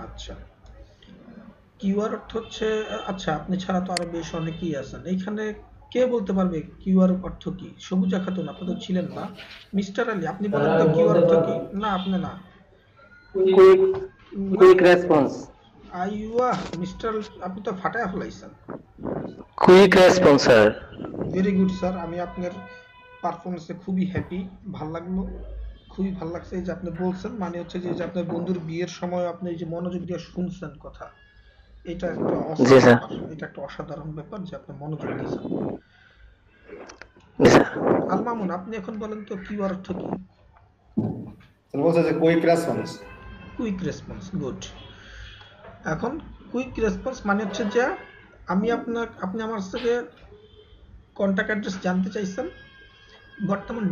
আচ্ছা, কিউআর অর্থ হচ্ছে, আচ্ছা আপনি ছাড়া তো আরো বেশ অনেকেই আছেন এইখানে। কে বলতে পারবে কিউআর অর্থ কি? সবুজা খাতুন, আপনি তো ছিলেন না। মিস্টার আলী, আপনি স্যার বলেন তো আমি কিউআর বলতে অর্থ কি? পারবো। না আপনি না। কুইক না, কুইক রেসপন্স। আইওয়া মিস্টার, আপনি তো ফাটায় ফেলাইছেন। Quick response sir. Very good sir, আমি আপনার পারফরমেন্সে খুবই হ্যাপি, ভাল লাগলো। খুবই ভাল লাগছে এই যে আপনি বলছেন, মানে হচ্ছে যে আপনার বন্ধুর বিয়ের সময় আপনি এই যে মনোযোগ দিয়ে শুনছেন কথা, এটা একটা অসাম জি স্যার। ব্যাপার, এটা একটা অসাধারণ ব্যাপার যে আপনি মনোযোগ দিয়েছেন। জি স্যার। আল মামুন, আপনি এখন বলেন তো কিউআর অর্থ কি? স্যার বলছে যে quick response. Quick response, good. এখন কুইক রেসপন্স মানে হচ্ছে যে আপনি আমার থেকে কন্ট্যাক্ট অ্যাড্রেস জানতে চাইছেন। বর্তমান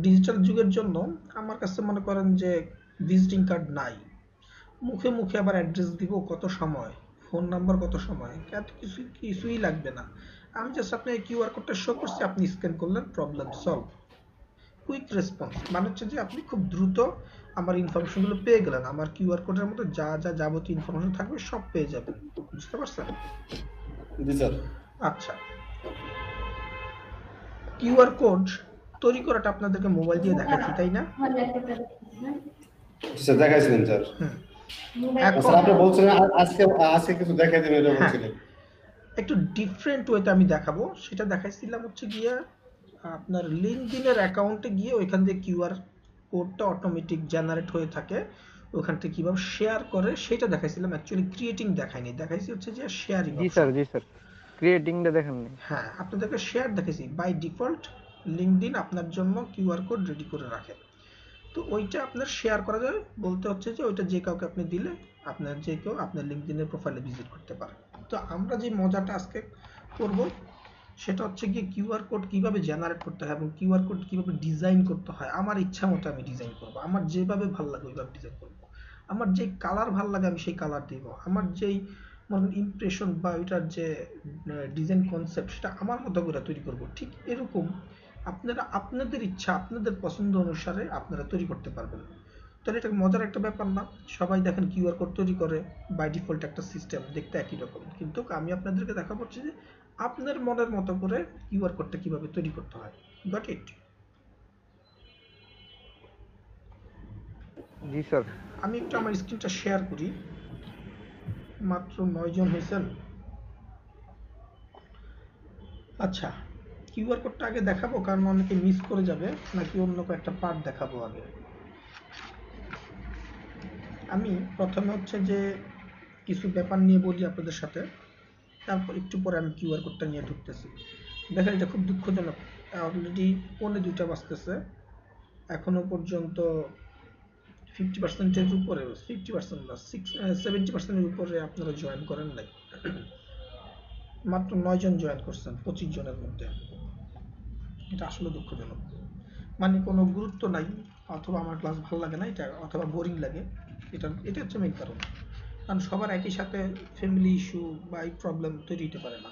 ডিজিটাল যুগের জন্য আমার কাছে মনে করেন যে ভিজিটিং কার্ড নাই, মুখে মুখে আবার অ্যাড্রেস দিব কত সময়, ফোন নাম্বার কত সময়, এত কিছুই লাগবে না। আমি জাস্ট আপনাকে কিউআর কোডটা শো করছি, আপনি স্ক্যান করলেন, প্রবলেম সলভ। কুইক রেসপন্স মানে হচ্ছে যে আপনি খুব দ্রুত আমার ইনফরমেশনগুলো পেয়ে গেলেন, আমার কিউআর কোডের মধ্যে যা যা যাবতীয় ইনফরমেশন থাকবে সব পেয়ে যাবেন। বুঝতে পারছেন? জি স্যার। আচ্ছা, কিউআর কোড তৈরি করাটা আপনাদেরকে মোবাইল দিয়ে দেখাচ্ছি, তাই না? জি স্যার, দেখাইছিলেন স্যার। হুম। স্যার এখন আপনি বলছিলেন আজকে আজকে কিছু দেখাই দেবেন, এটা হ্যাঁ, বলছিলেন। একটু ডিফারেন্ট ওয়েতে আমি দেখাবো। সেটা দেখাইছিলাম হচ্ছে গিয়ে আপনার লিঙ্কডইনের অ্যাকাউন্টে গিয়ে ওইখান থেকে কিউআর কোডটা অটোমেটিক জেনারেট হয়ে থাকে, ওখান থেকে কিভাবে শেয়ার করে সেটা দেখাইছিলাম। অ্যাকচুয়ালি ক্রিয়েটিং দেখাইনি, দেখাইছি হচ্ছে যে শেয়ারিং জি স্যার, অপশন। জি স্যার, ক্রিয়েটিংটা দেখাননি। হ্যাঁ, আপনাদেরকে শেয়ার দেখাইছি। বাই ডিফল্ট লিঙ্কডইন আপনার জন্য কিউআর কোড রেডি করে রাখে, তো ওইটা আপনার শেয়ার করা যায়। বলতে হচ্ছে যে ওইটা যে কাউকে আপনি দিলে আপনার যে কেউ আপনার লিঙ্কডইনের প্রোফাইলে ভিজিট করতে পারে। তো আমরা যে মজাটা আজকে করব সেটা হচ্ছে গিয়ে কিউআর কোড কিভাবে জেনারেট করতে হয় এবং কিউআর কোড কিভাবে ডিজাইন করতে হয়। আমার ইচ্ছা মতো আমি ডিজাইন করব, আমার যেভাবে ভালো লাগে ওইভাবে ডিজাইন করব, আমার যেই কালার ভালো লাগে আমি সেই কালার দিব, আমার যেই মনে ইমপ্রেশন বা ওইটার যে ডিজাইন কনসেপ্ট সেটা আমার মতো করে তৈরি করব। ঠিক এরকম আপনারা আপনাদের ইচ্ছা আপনাদের পছন্দ অনুসারে আপনারা তৈরি করতে পারবেন। তাহলে এটা মজার একটা ব্যাপার না? সবাই দেখেন কিউআর কোড তৈরি করে, বাই ডিফল্ট একটা সিস্টেম দেখতে একই রকম, কিন্তু আমি আপনাদেরকে দেখাবো যে আপনার মনের মতো করে কিউআর কোডটা কিভাবে তৈরি করতে হয়। Got it? G sir. আমি একটু আমার স্ক্রিনটা শেয়ার করি। মাত্র 9 জন হয়েছেন। আচ্ছা, কিউআর কোডটা আগে দেখাবো কারণ অনেকে মিস করে যাবে, নাকি অন্য একটা পার্ট দেখাবো আগে? আমি প্রথমে হচ্ছে যে কিছু ব্যাপার নিয়ে বলি আপনাদের সাথে, তারপর একটু পরে আমি কিউআর কোডটা নিয়ে ঢুকতেছি। দেখেন এটা খুব দুঃখজনক, অলরেডি 1:45 বাজতেছে, এখনো পর্যন্ত 50%-এর উপরে, 50% না 70%-এর উপরে আপনারা জয়েন করেন নাই। মাত্র 9 জন জয়েন করছেন 25 জনের মধ্যে। এটা আসলে দুঃখজনক। মানে কোনো গুরুত্ব নাই, অথবা আমার ক্লাস ভালো লাগে না এটা, অথবা বোরিং লাগে, এটা হচ্ছে মেইন কারণ। কারণ সবার একই সাথে ফ্যামিলি ইস্যু বা এই প্রবলেম তৈরি হতে পারে না।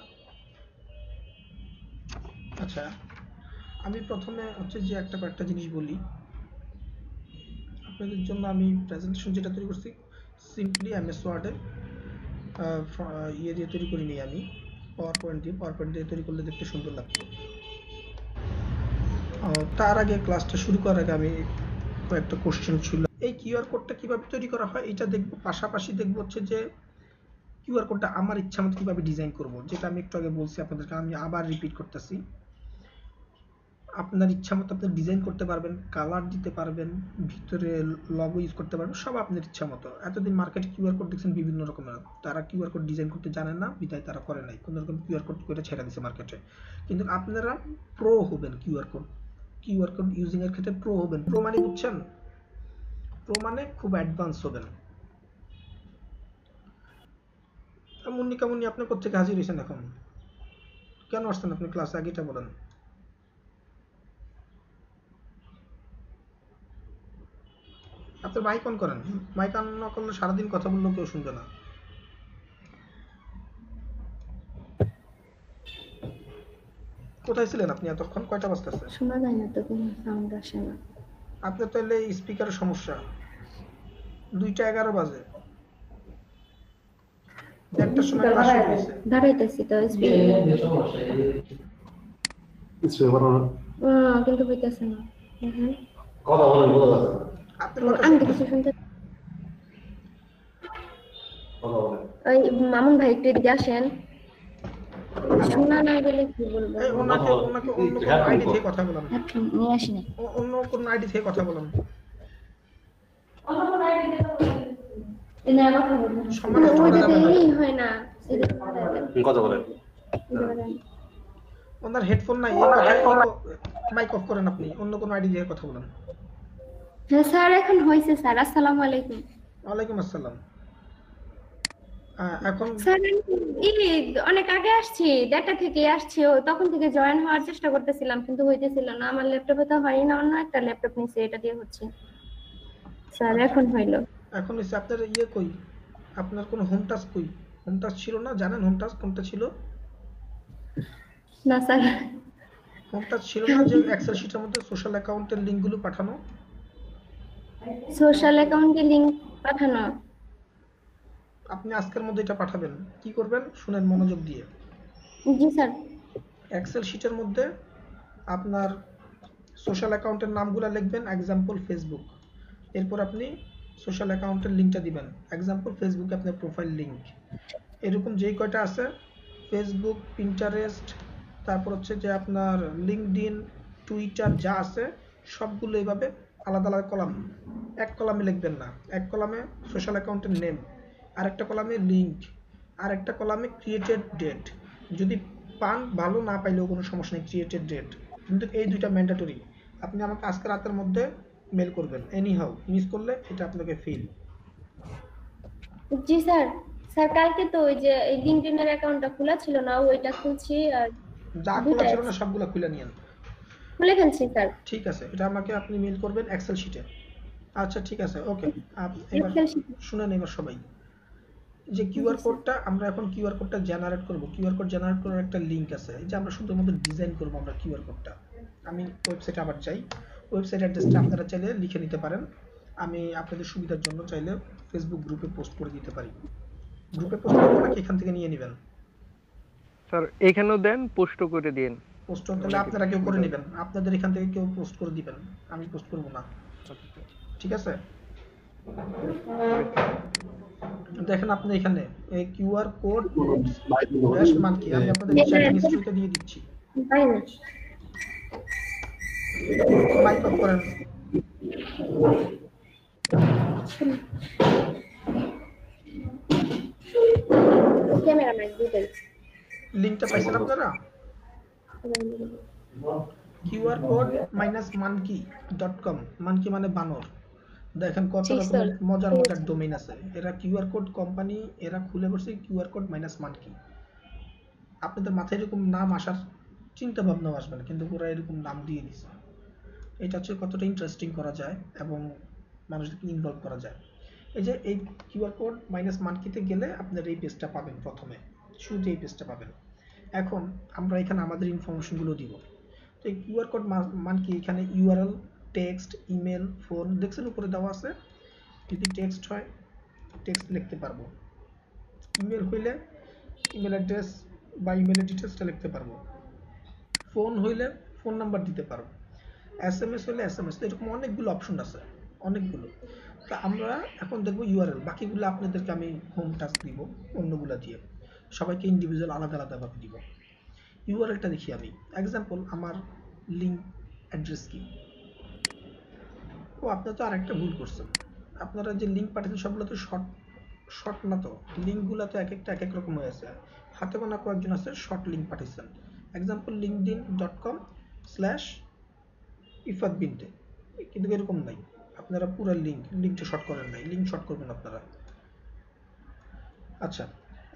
আচ্ছা, আমি প্রথমে হচ্ছে যে কয়েকটা জিনিস বলি আপনাদের জন্য। আমি প্রেজেন্টেশন যেটা তৈরি করছি সিম্পলি এমএস ওয়ার্ডে ইয়ে দিয়ে তৈরি করিনি, আমি পাওয়ার পয়েন্ট দিয়ে তৈরি করলে দেখতে সুন্দর লাগতো। তার আগে ক্লাসটা শুরু করার আগে আমি কয়েকটা কোশ্চেন ছিল। এই কিউআর কোডটা কিভাবে তৈরি করা হয় এটা দেখবো, পাশাপাশি দেখবো হচ্ছে যে কিউআর কোডটা আমার ইচ্ছা মতো কিভাবে ডিজাইন করব, যেটা আমি একটু আগে বলছি আপনাদেরকে, আমি আবার রিপিট করতেছি। আপনার ইচ্ছা মতো আপনি ডিজাইন করতে পারবেন, কালার দিতে পারবেন, ভিতরে লগো ইউজ করতে পারবেন, সব আপনার ইচ্ছা মতো। এতদিন মার্কেটে কিউআর কোড দেখছেন বিভিন্ন রকমের, তারা কিউআর কোড ডিজাইন করতে জানেন না বিধায় তারা করে নাই, কোনো রকম কিউআর কোড করে ছেড়ে দিছে মার্কেটে। কিন্তু আপনারা প্রো হবেন কিউআর কোড ইউজিং এর ক্ষেত্রে প্রো হবেন। প্রো মানে বুঝছেন? প্রো মানে খুব অ্যাডভান্স হবেন। মুন্নি মুন্নি, আপনি কোথেকে হাজির হয়েছেন এখন? কেন আসছেন আপনি ক্লাসে, আগেটা বলেন। আপনার মাইক অন করেন, মাইক অন না করলে সারাদিন কথা বললেও কেউ শুনবে না। কোথায় ছিলেন আপনি এতক্ষণ? কয়টা বাজতেছে? শোনা যায় না তো, কোনো সাউন্ড আসে না। আপনার তাহলে স্পিকারের সমস্যা। 2টা 11 বাজে। একটার সময় ক্লাস শুরু হয়েছে। দাঁড়াইতেছি তো স্পিড কিন্তু হইতেছে না। কথা বলেন বোঝা যাচ্ছে না। আপনার তো কথা আমি তো শুনতেছি। কিছু শুনতে কথা বলেন। ওই মামুন ভাই একটু এদিকে আসেন। শোনা না গেলে কি বলবো? এই ওনাকে ওনাকে অন্য কোনো আইডি থেকে কথা বলেন, হেডফোন নিয়ে আসিনি। অন্য কোনো আইডি থেকে কথা বলেন। না কথা বলবো। সময় নষ্ট করা যাবে না। এই হয় না। এদিকে কথা বলেন। দাঁড়ান। ওনার হেডফোন নাই, মাইক অফ করেন আপনি, অন্য কোনো আইডি দিয়ে কথা বলেন। হ্যাঁ স্যার এখন হয়েছে স্যার। আসসালামু আলাইকুম ওয়ালাইকুম আসসালাম। এখন স্যার। এই অনেক আগে আসছি, ডেটা থেকে আসছি, ও তখন থেকে জয়েন হওয়ার চেষ্টা করতেছিলাম কিন্তু হইতেছিল না। আমার ল্যাপটপে তো হয় না, অন্য একটা ল্যাপটপ নিছি, এটা দিয়ে হচ্ছে। স্যার এখন হইলো। এখন হচ্ছে আপনার ইয়ে কই, আপনার কোনো হোম টাস্ক কই? হোম টাস্ক ছিল না, জানেন হোম টাস্ক কোনটা ছিল? না স্যার। হোম টাস্ক ছিল না যে এক্সেল শিটের মধ্যে সোশ্যাল অ্যাকাউন্টের লিঙ্কগুলো পাঠানো? সোশ্যাল অ্যাকাউন্টে লিংক পাঠানো? আপনি আজকের মধ্যে এটা পাঠাবেন। কি করবেন শুনেন মনোযোগ দিয়ে। জি স্যার। এক্সেল শিটের মধ্যে আপনার সোশ্যাল অ্যাকাউন্টের নামগুলো লিখবেন, এক্সাম্পল ফেসবুক। এরপর আপনি সোশ্যাল অ্যাকাউন্টের লিঙ্কটা দিবেন, এক্সাম্পল ফেসবুকে আপনার প্রোফাইল লিঙ্ক। এরকম যেই কয়টা আছে ফেসবুক, পিন্টারেস্ট, তারপর হচ্ছে যে আপনার লিঙ্কডইন, টুইটার যা আছে সবগুলো এইভাবে আলাদা আলাদা কলাম, এক কলামে লিখবেন না। এক কলামে সোশ্যাল অ্যাকাউন্টের নেম, আরেকটা কলামে লিঙ্ক, আরেকটা কলামে ক্রিয়েটেড ডেট। যদি পান ভালো, না পাইলেও কোনো সমস্যা নেই, ক্রিয়েটেড ডেট। কিন্তু এই দুইটা ম্যান্ডেটরি। আপনি আমাকে আজকে রাতের মধ্যে মেল করবেন, এনি হাউ, মিস করলে এটা আপনাকে ফেল। জি স্যার। স্যার কালকে তো ওই যে এই লিংকডইনের অ্যাকাউন্টটা খোলা ছিল না, ওইটা খুলছি আর যা খোলা ছিল না সবগুলো খুলে নিয়েন। খুলে ফেলছি স্যার। ঠিক আছে, এটা আমাকে আপনি মেল করবেন এক্সেল শিটে। আচ্ছা ঠিক আছে, ওকে। এবার এক্সেল শিট। শুনেন এবার সবাই, যে কিউআর কোডটা আমরা এখন কিউআর কোডটা জেনারেট করব। কিউআর কোড জেনারেট করার একটা লিংক আছে, এই যে আমরা শুধুমাত্র ডিজাইন করব আমরা কিউআর কোডটা। আমি ওয়েবসাইটে আবার যাই, ওয়েবসাইট অ্যাড্রেসটা আপনারা চাইলে লিখে নিতে পারেন। আমি আপনাদের সুবিধার জন্য চাইলে ফেসবুক গ্রুপে পোস্ট করে দিতে পারি। গ্রুপে পোস্ট করবো নাকি এখান থেকে নিয়ে নেবেন? স্যার এখানেও দেন, পোস্টও করে দিন। পোস্ট তাহলে আপনারা কেউ করে নেবেন, আপনাদের এখান থেকে কেউ পোস্ট করে দিবেন, আমি পোস্ট করব না। ঠিক আছে, দেখেন আপনি এখানে এই কিউআর কোড ড্যাশ মান কি আমি আপনাদের চ্যাট হিস্ট্রিতে দিয়ে দিচ্ছি। তাই না? মাইক অফ করেন। ক্যামেরা মাইক দিবেন। লিংকটা পাইছেন আপনারা? QR code -monkey.com। মানকি মানে বানর। দেখেন কত রকমের মজার মজার ডোমেইন আছে। এরা কিউআর কোড কোম্পানি, এরা খুলে বসে কিউআর কোড -monkey। আপনাদের মাথায় এরকম নাম আসার চিন্তা ভাবনাও আসবে না, কিন্তু ওরা এরকম নাম দিয়ে দিছে। এটা হচ্ছে কতটা ইন্টারেস্টিং করা যায় এবং মানুষদেরকে ইনভলভ করা যায়। এই যে এই কিউআর কোড -monkey-তে গেলে আপনার এই পেজটা পাবেন, প্রথমে শুরুতে এই পেজটা পাবেন। এখন আমরা এখানে আমাদের ইনফরমেশনগুলো দিব। তো এই কিউআর কোড monkey এখানে ইউআরএল, টেক্সট, ইমেল, ফোন দেখছেন উপরে দেওয়া আছে। যদি টেক্সট হয় টেক্সট লিখতে পারবো, ইমেল হইলে ইমেল অ্যাড্রেস বা ইমেলের ডিটেলসটা লিখতে পারবো, ফোন হইলে ফোন নাম্বার দিতে পারবো, এসএমএস হইলে এসএমএস। এরকম অনেকগুলো অপশন আছে, অনেকগুলো। তা আমরা এখন দেখবো ইউআরএল, বাকিগুলো আপনাদেরকে আমি হোম টাস্ক দিব অন্যগুলো দিয়ে, সবাইকে ইন্ডিভিজুয়াল আলাদা আলাদাভাবে দিব। ইউআরএলটা দেখি আমি, এক্সাম্পল আমার লিঙ্ক অ্যাড্রেস কি। ও আপনারা তো আরেকটা ভুল করছেন, আপনারা যে লিঙ্ক পাঠাচ্ছেন সবগুলো তো শর্ট না, তো লিঙ্কগুলো তো এক একটা এক এক রকম হয়ে আছে। হাতে গোনা কয়েকজন আছে শর্ট লিঙ্ক পাঠিয়েছেন, এক্সাম্পল linkedin.com/ইফাত বিনতে, কিন্তু এরকম নাই। আপনারা পুরো লিঙ্কটা শর্ট করেন নাই, লিঙ্ক শর্ট করবেন আপনারা। আচ্ছা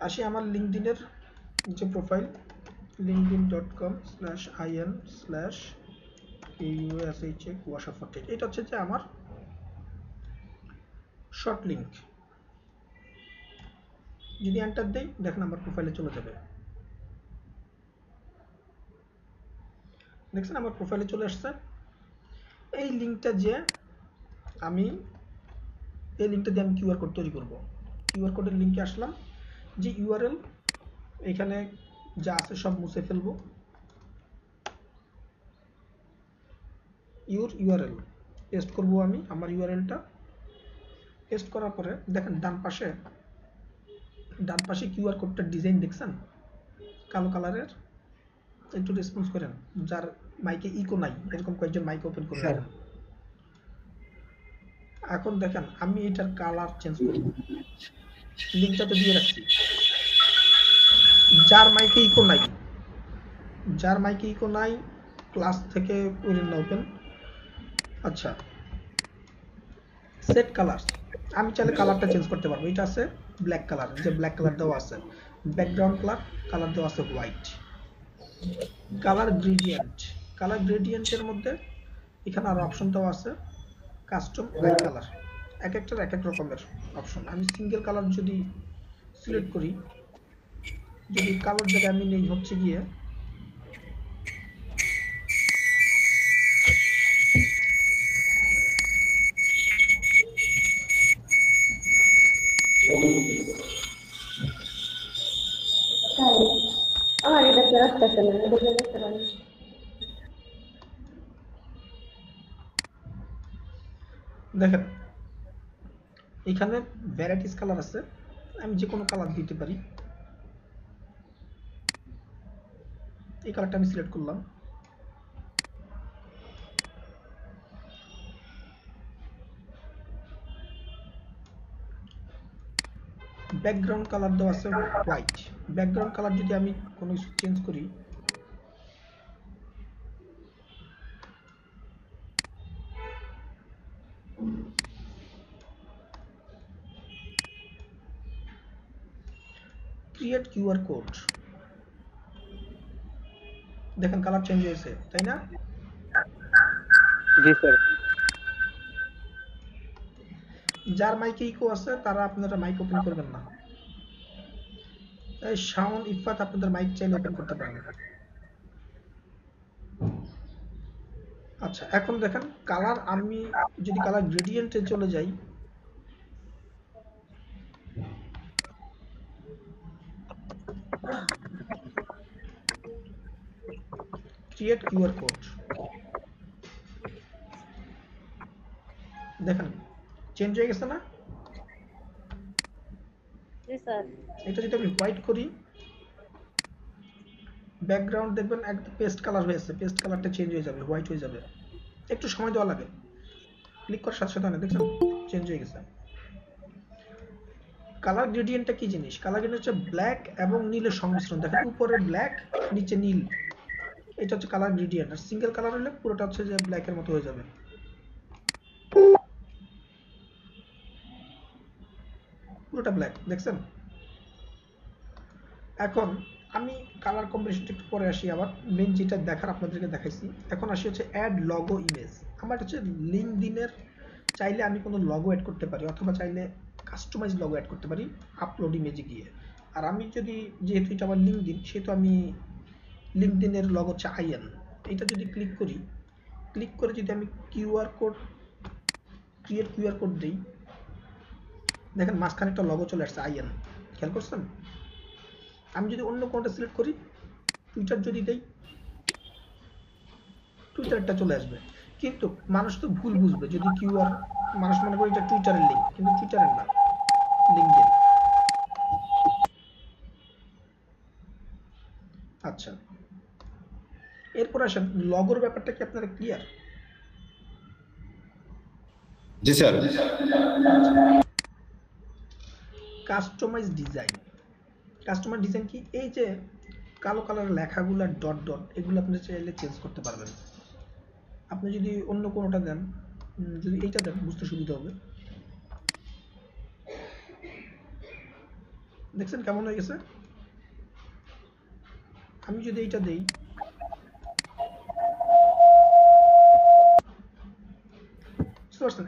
আসি আমার লিঙ্কডিনের যে প্রোফাইল, linkedin.com/in/kushafate, এটা হচ্ছে যে আমার শর্ট লিঙ্ক। যদি এন্টার দেই দেখেন আমার প্রোফাইলে চলে যাবে, দেখছেন আমার প্রোফাইলে চলে আসছে। এই লিঙ্কটা যে আমি এই লিঙ্কটা দিয়ে আমি কিউআর কোড তৈরি করব। কিউআর কোডের লিঙ্কে আসলাম, যে ইউআরএল এখানে যা আছে সব মুছে ফেলবো। ইউআরএল পেস্ট করব আমি আমার ইউআরএলটা। পেস্ট করার পরে দেখেন ডান পাশে কিউআর কোডটার ডিজাইন দেখছেন কালো কালারের? একটু রেসপন্স করেন যার মাইকে ইকো নাই, এরকম কয়েকজন মাইক ওপেন করে রাখেন। এখন দেখেন আমি এটার কালার চেঞ্জ করব, লিঙ্কটা তো দিয়ে রাখছি। যার মাইকে ইকো নাই ক্লাস থেকে করেন না ওপেন। আচ্ছা, সেট কালার, আমি চাইলে কালারটা চেঞ্জ করতে পারবো। এটা আছে ব্ল্যাক কালার, যে ব্ল্যাক কালার দেওয়া আছে। ব্যাকগ্রাউন্ড কালার দেওয়া আছে হোয়াইট। কালার গ্রেডিয়েন্টের মধ্যে এখানে আরো অপশন দেওয়া আছে কাস্টম আই কালার, এক একটার এক এক রকমের অপশন। আমি সিঙ্গেল কালার যদি সিলেক্ট করি, যদি কালার জায়গায় আমি নেই হচ্ছে গিয়ে আমার এটা তো আসতেছে না, এটা দেখতে পারি। দেখেন এখানে ভ্যারাইটিস কালার আছে, আমি যে কোনো কালার দিতে পারি। এই কালারটা আমি সিলেক্ট করলাম। ব্যাকগ্রাউন্ড কালার দেওয়া আছে হোয়াইট। ব্যাকগ্রাউন্ড কালার যদি আমি কোনো কিছু চেঞ্জ করি, ক্রিয়েট কিউআর কোড, দেখেন কালার চেঞ্জ হয়েছে, তাই না? জি স্যার। যার মাইকে ইকো আছে তারা আপনারা মাইক ওপেন করবেন না। এই শাওন ইফাত আপনাদের মাইক চাইলে ওপেন করতে পারেন। আচ্ছা, এখন দেখেন কালার, আমি যদি কালার গ্রেডিয়েন্টে চলে যাই, ক্রিয়েট কিউআর কোড, দেখেন চেঞ্জ হয়ে গেছে না? জি স্যার। এটা যদি আমি হোয়াইট করি, ব্যাকগ্রাউন্ড দেখবেন একদম পেস্ট কালার হয়েছে, পেস্ট কালারটা চেঞ্জ হয়ে যাবে, হোয়াইট হয়ে যাবে। একটু সময় দেওয়া লাগে, ক্লিক করার সাথে সাথে দেখছেন চেঞ্জ হয়ে গেছে। কালার গ্রেডিয়েন্টটা কি জিনিস? কালার গ্রেডিয়েন্ট হচ্ছে ব্ল্যাক এবং নীলের সংমিশ্রণ। দেখেন উপরে ব্ল্যাক, নিচে নীল, এটা হচ্ছে কালার গ্রেডিয়েন্ট। আর সিঙ্গেল কালার হলে পুরোটা হচ্ছে যে ব্ল্যাকের মতো হয়ে যাবে। পুরোটা ব্ল্যাক, দেখছেন? এখন আমি কালার কম্বিনেশনটা একটু পরে আসি, আবার মেন যেটা দেখার আপনাদেরকে দেখাইছি। এখন আসি হচ্ছে অ্যাড লগো ইমেজ। আমার হচ্ছে লিঙ্কডইনের, চাইলে আমি কোনো লগো অ্যাড করতে পারি, অথবা চাইলে কাস্টমাইজ লগো অ্যাড করতে পারি আপলোড ইমেজে গিয়ে। আর আমি যদি, যেহেতু এটা আমার লিঙ্কডইন, সেহেতু আমি লিঙ্কডইনের লগো হচ্ছে আইএন। এটা যদি ক্লিক করি, ক্লিক করে যদি আমি QR code, create QR code দিই, দেখেন মাঝখানে একটা লগো চলে আসছে আইএন, খেয়াল করছেন? আমি যদি অন্য কোনটা সিলেক্ট করি, টুইটার যদি দেই, টুইটারটা চলে আসবে। কিন্তু মানুষ তো ভুল বুঝবে যদি কিউআর, মানুষ মনে করে এটা টুইটারের লিঙ্ক, কিন্তু টুইটারের না, লিঙ্কডইন। আচ্ছা, এরপর আসেন লগোর ব্যাপারটা কি আপনারা ক্লিয়ার? জি sir. Customize design. Customize design কি? এই যে কালো কালারের লেখাগুলো ডট ডট, এগুলো আপনি চাইলে চেঞ্জ করতে পারবেন। আপনি যদি অন্য কোনোটা দেন, যদি এইটা দেন বুঝতে সুবিধা হবে। দেখছেন কেমন হয়ে গেছে? আমি যদি এইটা দেই,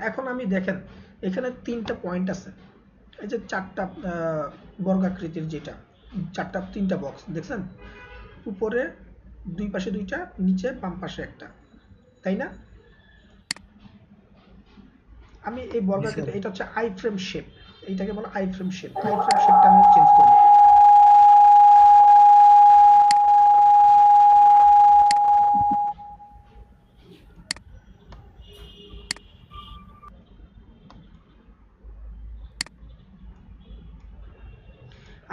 এখন আমি দেখেন এখানে 3টা পয়েন্ট আছে, এই যে 4টা বর্গাকৃতির, যেটা 3টা বক্স দেখছেন, উপরে 2 পাশে 2টা, নিচে বাম পাশে একটা, তাই না? আমি এই বর্গাকৃতি, এটা হচ্ছে আই ফ্রেম শেপ, এইটাকে বলে I frame shape. I frame শেপটা আমি চেঞ্জ করব।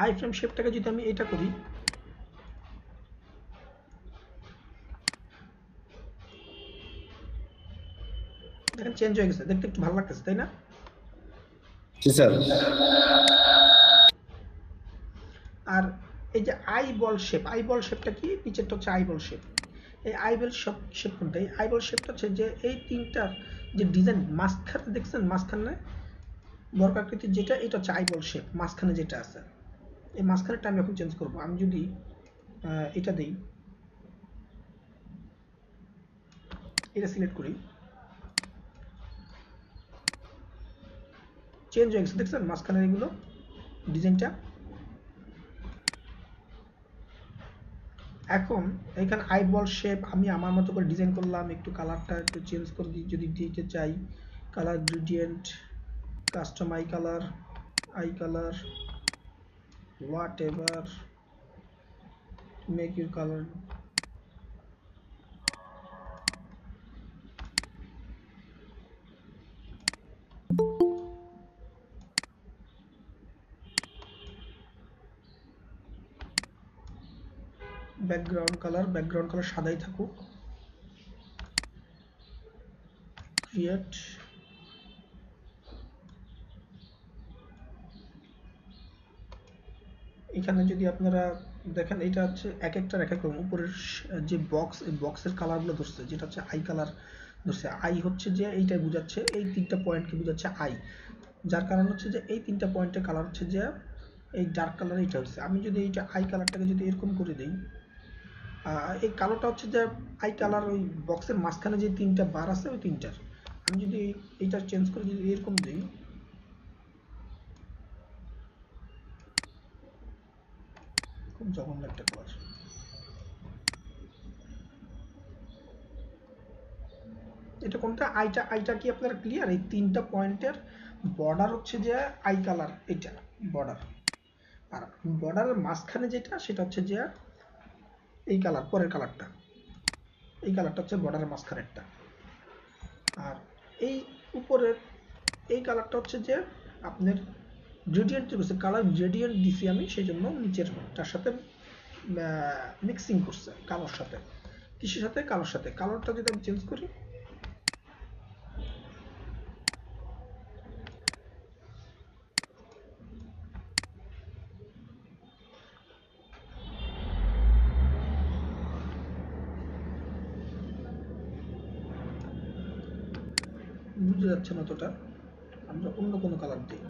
আই ফ্রেম শেপটাকে যদি আমি এটা করি, দেখেন চেঞ্জ হয়ে গেছে, দেখতে একটু ভালো লাগতেছে তাই না? জি স্যার। আর এই যে আইবল শেপটা কি? নিচেরটা হচ্ছে আইবল শেপ। এই আইবল শেপ কোনটা? এই আইবল শেপটা হচ্ছে যে এই তিনটার যে ডিজাইন মাঝখানে দেখছেন, মাঝখানে বর্গাকৃতির যেটা, এটা হচ্ছে আইবল শেপ। মাঝখানে যেটা আছে, এই মাঝখানেরটা আমি এখন চেঞ্জ করব। আমি যদি এটা দেই, এটা সিলেক্ট করি, চেঞ্জ হয়ে গেছে, দেখছেন মাঝখানের এগুলো ডিজাইনটা। এখন এখানে আইবল শেপ আমি আমার মতো করে ডিজাইন করলাম, একটু কালারটা একটু চেঞ্জ করে দিই যদি দিতে চাই। Colour gradient, custom I colour, whatever, make your colour. Background colour সাদাই থাকুক। ক্রিয়েট, এখানে যদি আপনারা দেখেন এটা হচ্ছে এক একটার এক এক রকম। উপরের যে বক্স, এই বক্সের কালারগুলো ধরছে, যেটা হচ্ছে আই কালার ধরছে। আই হচ্ছে যে এইটা বোঝাচ্ছে, এই তিনটা পয়েন্টকে বোঝাচ্ছে আই, যার কারণ হচ্ছে যে এই তিনটা পয়েন্টের কালার হচ্ছে যে এই ডার্ক কালার, এইটা হচ্ছে। আমি যদি এইটা আই কালারটাকে যদি এরকম করে দিই, এই কালোটা হচ্ছে যে আই কালার, ওই বক্সের মাঝখানে যে তিনটা বার আছে ওই তিনটার। আমি যদি এইটা চেঞ্জ করে যদি এরকম দিই, খুব জঘন্য একটা কালার। এটা কোনটা? আইটা কি আপনারা ক্লিয়ার? এই তিনটা পয়েন্টের বর্ডার হচ্ছে যে আই কালার, এটা বর্ডার। আর বর্ডারের মাঝখানে যেটা, সেটা হচ্ছে যে এই কালার, পরের কালারটা, এই কালারটা হচ্ছে বর্ডারের মাঝখানেরটা। আর এই উপরের এই কালারটা হচ্ছে যে আপনার গ্রেডিয়েন্ট করছে, কালার গ্রেডিয়েন্ট দিছি আমি, সেই জন্য নিচের তার সাথে মিক্সিং করছে কালোর সাথে। কিসের সাথে? কালোর সাথে। কালারটা যদি আমি চেঞ্জ করি, বুঝতে যাচ্ছে না অতটা, আমরা অন্য কোনো কালার দিই।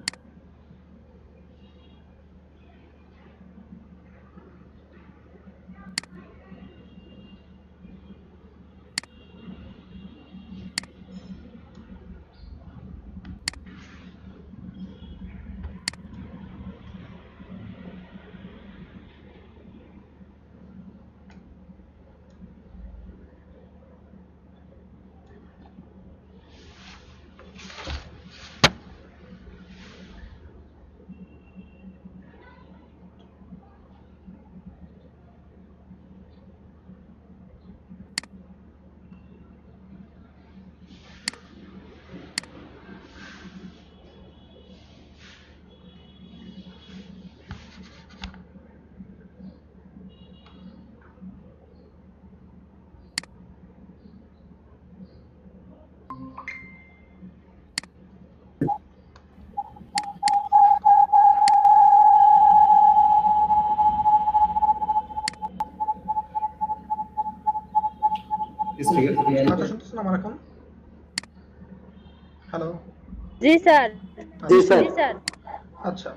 কথা শুনতেছেন আমার এখন? হ্যালো? জি স্যার। জি স্যার। জি স্যার। আচ্ছা,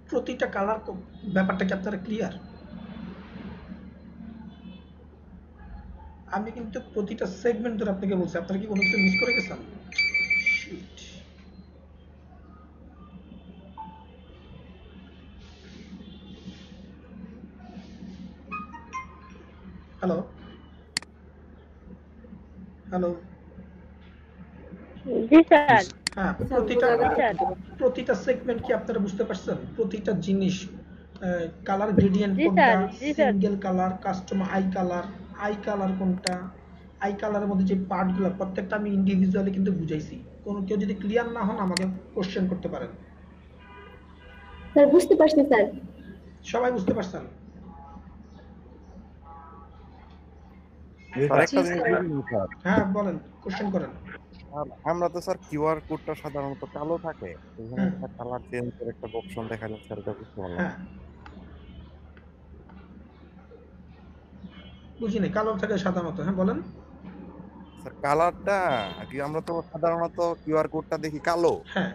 প্রতিটা কালার ব্যাপারটা কি আপনারা ক্লিয়ার? আমি কিন্তু প্রতিটা সেগমেন্ট ধরে আপনাকে বলছি, আপনারা কি কোনো কিছু মিস করে গেছেন? Shit. হ্যালো? হ্যালো? জি স্যার। হ্যাঁ, প্রতিটা সেগমেন্ট কি আপনারা বুঝতে পারছেন? প্রতিটা জিনিস, কালার গ্রেডিয়েন্ট জি কোনটা, sir, G sir. Single colour, custom I colour কোনটা, আই কালারের মধ্যে যে পার্টগুলো প্রত্যেকটা আমি ইন্ডিভিজুয়ালি কিন্তু বুঝাইছি। কোনো কেউ যদি ক্লিয়ার না হন আমাকে কোশ্চেন করতে পারেন। স্যার বুঝতে পারছি স্যার। সবাই বুঝতে পারছেন? স্যার একটা জিনিস বুঝিনি স্যার। হ্যাঁ বলেন, কোশ্চেন করেন। আর আমরা তো স্যার কিউআর কোডটা সাধারণত কালো থাকে, এখানে হুম। একটা কালার চেঞ্জ করে একটা অপশন দেখা যাচ্ছে, আর এটা বুঝতে পারলাম হ্যাঁ বুঝি নাই, কালো থাকে সাধারণত। হ্যাঁ বলেন। স্যার কালারটা কি, আমরা তো সাধারণত কিউআর কোডটা দেখি কালো, হ্যাঁ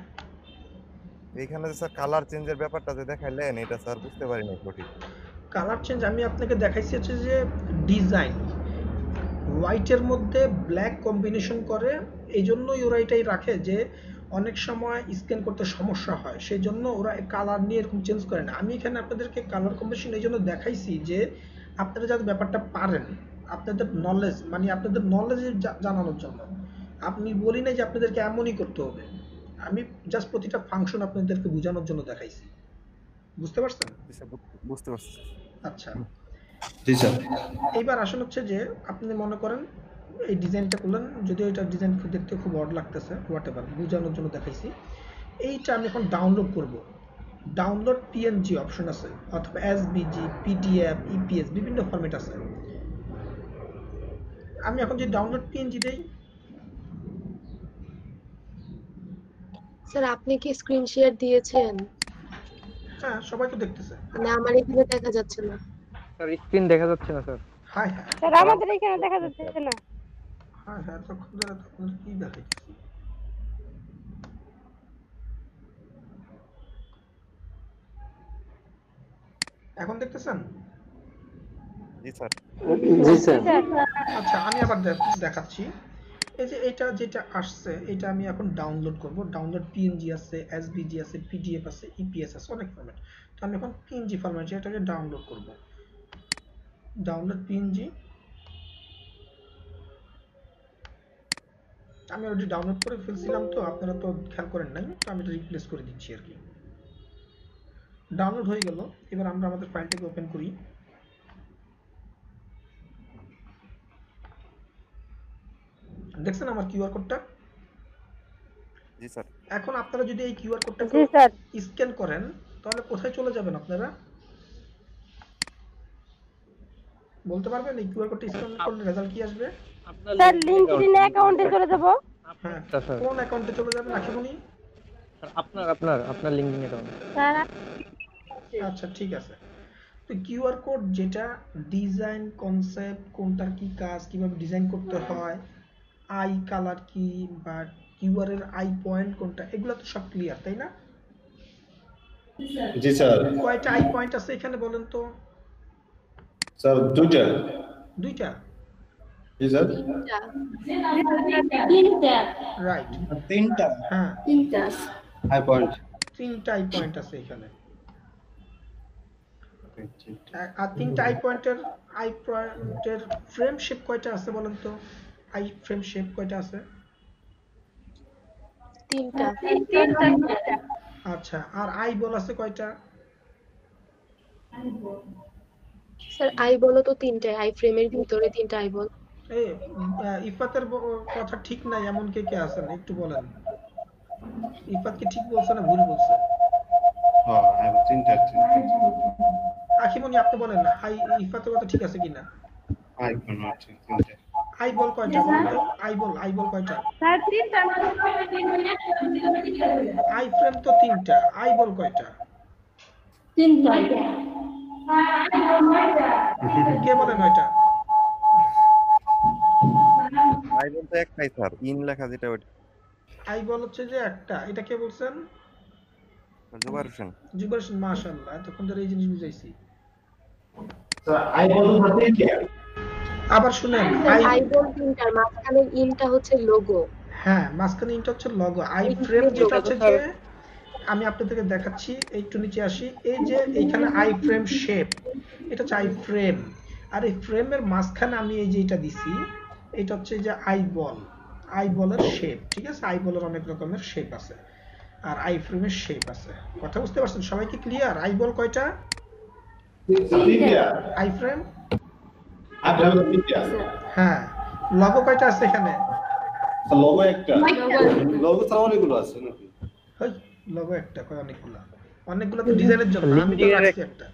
এখানে যে স্যার কালার চেঞ্জের ব্যাপারটা যে দেখাইলেন এটা স্যার বুঝতে পারিনি সঠিক। কালার চেঞ্জ আমি আপনাকে দেখাইছি হচ্ছে যে ডিজাইন হোয়াইটের মধ্যে ব্ল্যাক কম্বিনেশন করে, এই জন্যই ওরা এটাই রাখে যে অনেক সময় স্ক্যান করতে সমস্যা হয়, সেই জন্য ওরা কালার নিয়ে এরকম চেঞ্জ করে না। আমি এখানে আপনাদেরকে কালার কম্বিনেশন এই জন্য দেখাইছি যে আপনারা যাতে ব্যাপারটা পারেন, আপনাদের নলেজ মানে আপনাদের নলেজ জানানোর জন্য। আপনি বলি নাই যে আপনাদেরকে এমনই করতে হবে, আমি জাস্ট প্রতিটা ফাংশন আপনাদেরকে বোঝানোর জন্য দেখাইছি। বুঝতে পারছেন? বুঝতে পারছি। আচ্ছা জি স্যার। এইবার আসল হচ্ছে যে আপনি মনে করেন এই ডিজাইনটা করলেন, যদিও এটা ডিজাইন দেখতে খুব অড লাগতেছে, হোয়াট এভার, বোঝানোর জন্য দেখাইছি। এইটা আমি এখন ডাউনলোড করব। ডাউনলোড পিএনজি অপশন আছে, অথবা এসবিজি, পিডিএফ, ইপিএস, বিভিন্ন ফরম্যাট আছে। আমি এখন যে ডাউনলোড পিএনজি দেই, স্যার আপনি কি স্ক্রিন শেয়ার দিয়েছেন? হ্যাঁ সবাই তো দেখতেছে। মানে আমার এখানে দেখা যাচ্ছে না। স্যার স্ক্রিন দেখা যাচ্ছে না স্যার। হাই হ্যাঁ স্যার আমাদের এখানে দেখা যাচ্ছে না। হ্যাঁ হ্যাঁ তখন ধরে তখন কি দেখাইতেছি। এখন দেখতেছেন? জি স্যার। জি স্যার। আচ্ছা আমি আবার দেখাচ্ছি। এই যে এটা যেটা আসছে এটা আমি এখন ডাউনলোড করব। ডাউনলোড পিএনজি আছে, এসভিজি আছে, পিডিএফ আছে, ইপিএস আছে, অনেক ফরম্যাট। তো আমি এখন পিএনজি ফরম্যাটে এটাকে ডাউনলোড করব। ডাউনলোড পিএনজি আমি অলরেডি ডাউনলোড করে ফেলছিলাম, তো আপনারা তো খেয়াল করেন নাই, তো আমি এটা রিপ্লেস করে দিচ্ছি আর কি। ডাউনলোড হয়ে গেল। এবার আমরা আমাদের ফাইলটাকে ওপেন করি। দেখছেন আমার কিউআর কোডটা? জি স্যার। এখন আপনারা যদি এই কিউআর কোডটা জি স্যার। স্ক্যান করেন তাহলে কোথায় চলে যাবেন আপনারা বলতে পারবেন? এই কিউআর কোডটা স্ক্যান করলে রেজাল্ট কি আসবে? স্যার লিংকডইন অ্যাকাউন্টে চলে যাব। হ্যাঁ আচ্ছা স্যার। কোন অ্যাকাউন্টে চলে যাবেন আখিমনি? আপনার লিংকডইন অ্যাকাউন্ট। স্যার আচ্ছা ঠিক আছে। তো কিউআর কোড যেটা ডিজাইন কনসেপ্ট, কোনটার কি কাজ, কিভাবে ডিজাইন করতে হয়, আই কালার কি, বা কিউআর এর আই পয়েন্ট কোনটা, এগুলো তো সব ক্লিয়ার তাই না? জি স্যার। কয়টা আই পয়েন্ট আছে এখানে বলেন তো? স্যার দুইটা। দুইটা? জি স্যার। তিনটা। রাইট। তিনটা। হ্যাঁ তিনটা। High point. তিনটা আই পয়েন্ট আছে এখানে। আর তিনটা আই পয়েন্টের ফ্রেম শেপ কয়টা আছে বলেন তো? আই ফ্রেম শেপ কয়টা আছে? তিনটা। আচ্ছা আর আই বল আছে কয়টা? স্যার আই বলো তো তিনটায়, আই ফ্রেমের ভিতরে তিনটা আই বল। এই ইফাতের কথা ঠিক নাই এমন কে কে আছেন একটু বলেন। ইফাত কি ঠিক বলছে না ভুল বলছে? হ্যাঁ তিনটা। আখিমনি আপনি বলেন না, ইফাতের কথা ঠিক আছে কিনা? হাই কোন আছে তিনটা। আই বল কয়টা বলেন তো? আই বল কয়টা? স্যার তিনটা। আই ফ্রেম তো তিনটা, আই বল কয়টা? তিনটা। কে বলে নয়টা? আই বলতে একটাই স্যার, ইন লেখা যেটা ওইটা। আই বল হচ্ছে যে একটা, এটা কে বলছেন? জুবাইর হোসেন। জুবাইর হোসেন, মাশাআল্লাহ, এতক্ষণ ধরে এই জিনিস বুঝাইছি। স্যার আই বল তিনটা। আবার শুনেন, আই বল তিনটার মাঝখানে ইনটা হচ্ছে লোগো। হ্যাঁ মাঝখানে ইনটা হচ্ছে লগো। আই ফ্রেম যেটা হচ্ছে যে আমি আপনাদেরকে দেখাচ্ছি, একটু নিচে আসি। এই যে এইখানে আই ফ্রেম শেপ, এটা হচ্ছে আই ফ্রেম। আর এই ফ্রেমের মাঝখানে আমি এই যে এটা দিছি, এটা হচ্ছে যে আই বলের শেপ। ঠিক আছে, আই বলের অনেক রকমের শেপ আছে, আর আই ফ্রেমের শেপ আছে। কথা বুঝতে পারছেন? সবাই কি ক্লিয়ার? আই বল কয়টা? তিনটা। I frame? আই বল তিনটা। হ্যাঁ লগো কয়টা আছে এখানে? লোগো একটা, লোগো ছাড়া অনেকগুলো আছে নাকি? হই, লগো একটা কয় অনেকগুলো তো ডিজাইনের জন্য, আমি তো LinkedIn-এর রাখছি একটা।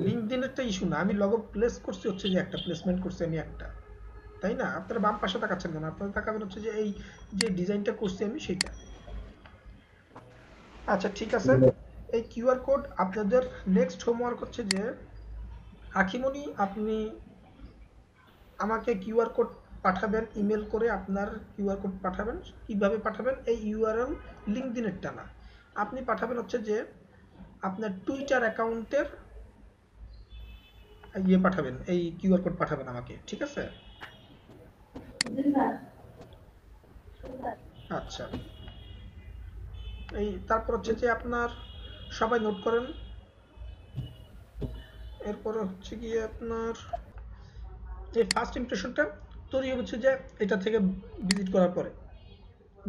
লিংকডইন একটা ইস্যু না, আমি লগো প্লেস করছি হচ্ছে যে একটা, প্লেসমেন্ট করছি আমি একটা, তাই না? আপনারা বাম পাশে তাকাচ্ছেন কেন? আপনারা তাকাবেন হচ্ছে যে এই যে ডিজাইনটা করছি আমি সেটা। আচ্ছা ঠিক আছে, এই কিউআর কোড আপনাদের নেক্সট হোমওয়ার্ক হচ্ছে যে আখিমনি আপনি আমাকে কিউআর কোড পাঠাবেন, ইমেল করে আপনার কিউআর কোড পাঠাবেন। কিভাবে পাঠাবেন? এই ইউআরএল লিংকডইনেরটা না, আপনি পাঠাবেন হচ্ছে যে আপনার টুইটার অ্যাকাউন্টের ইয়ে পাঠাবেন, এই কিউআর কোড পাঠাবেন আমাকে, ঠিক আছে? আচ্ছা, এই তারপর হচ্ছে যে আপনার সবাই নোট করেন, এরপর হচ্ছে গিয়ে আপনার এই ফার্স্ট ইমপ্রেশনটা তৈরি হচ্ছে যে এটা থেকে ভিজিট করার পরে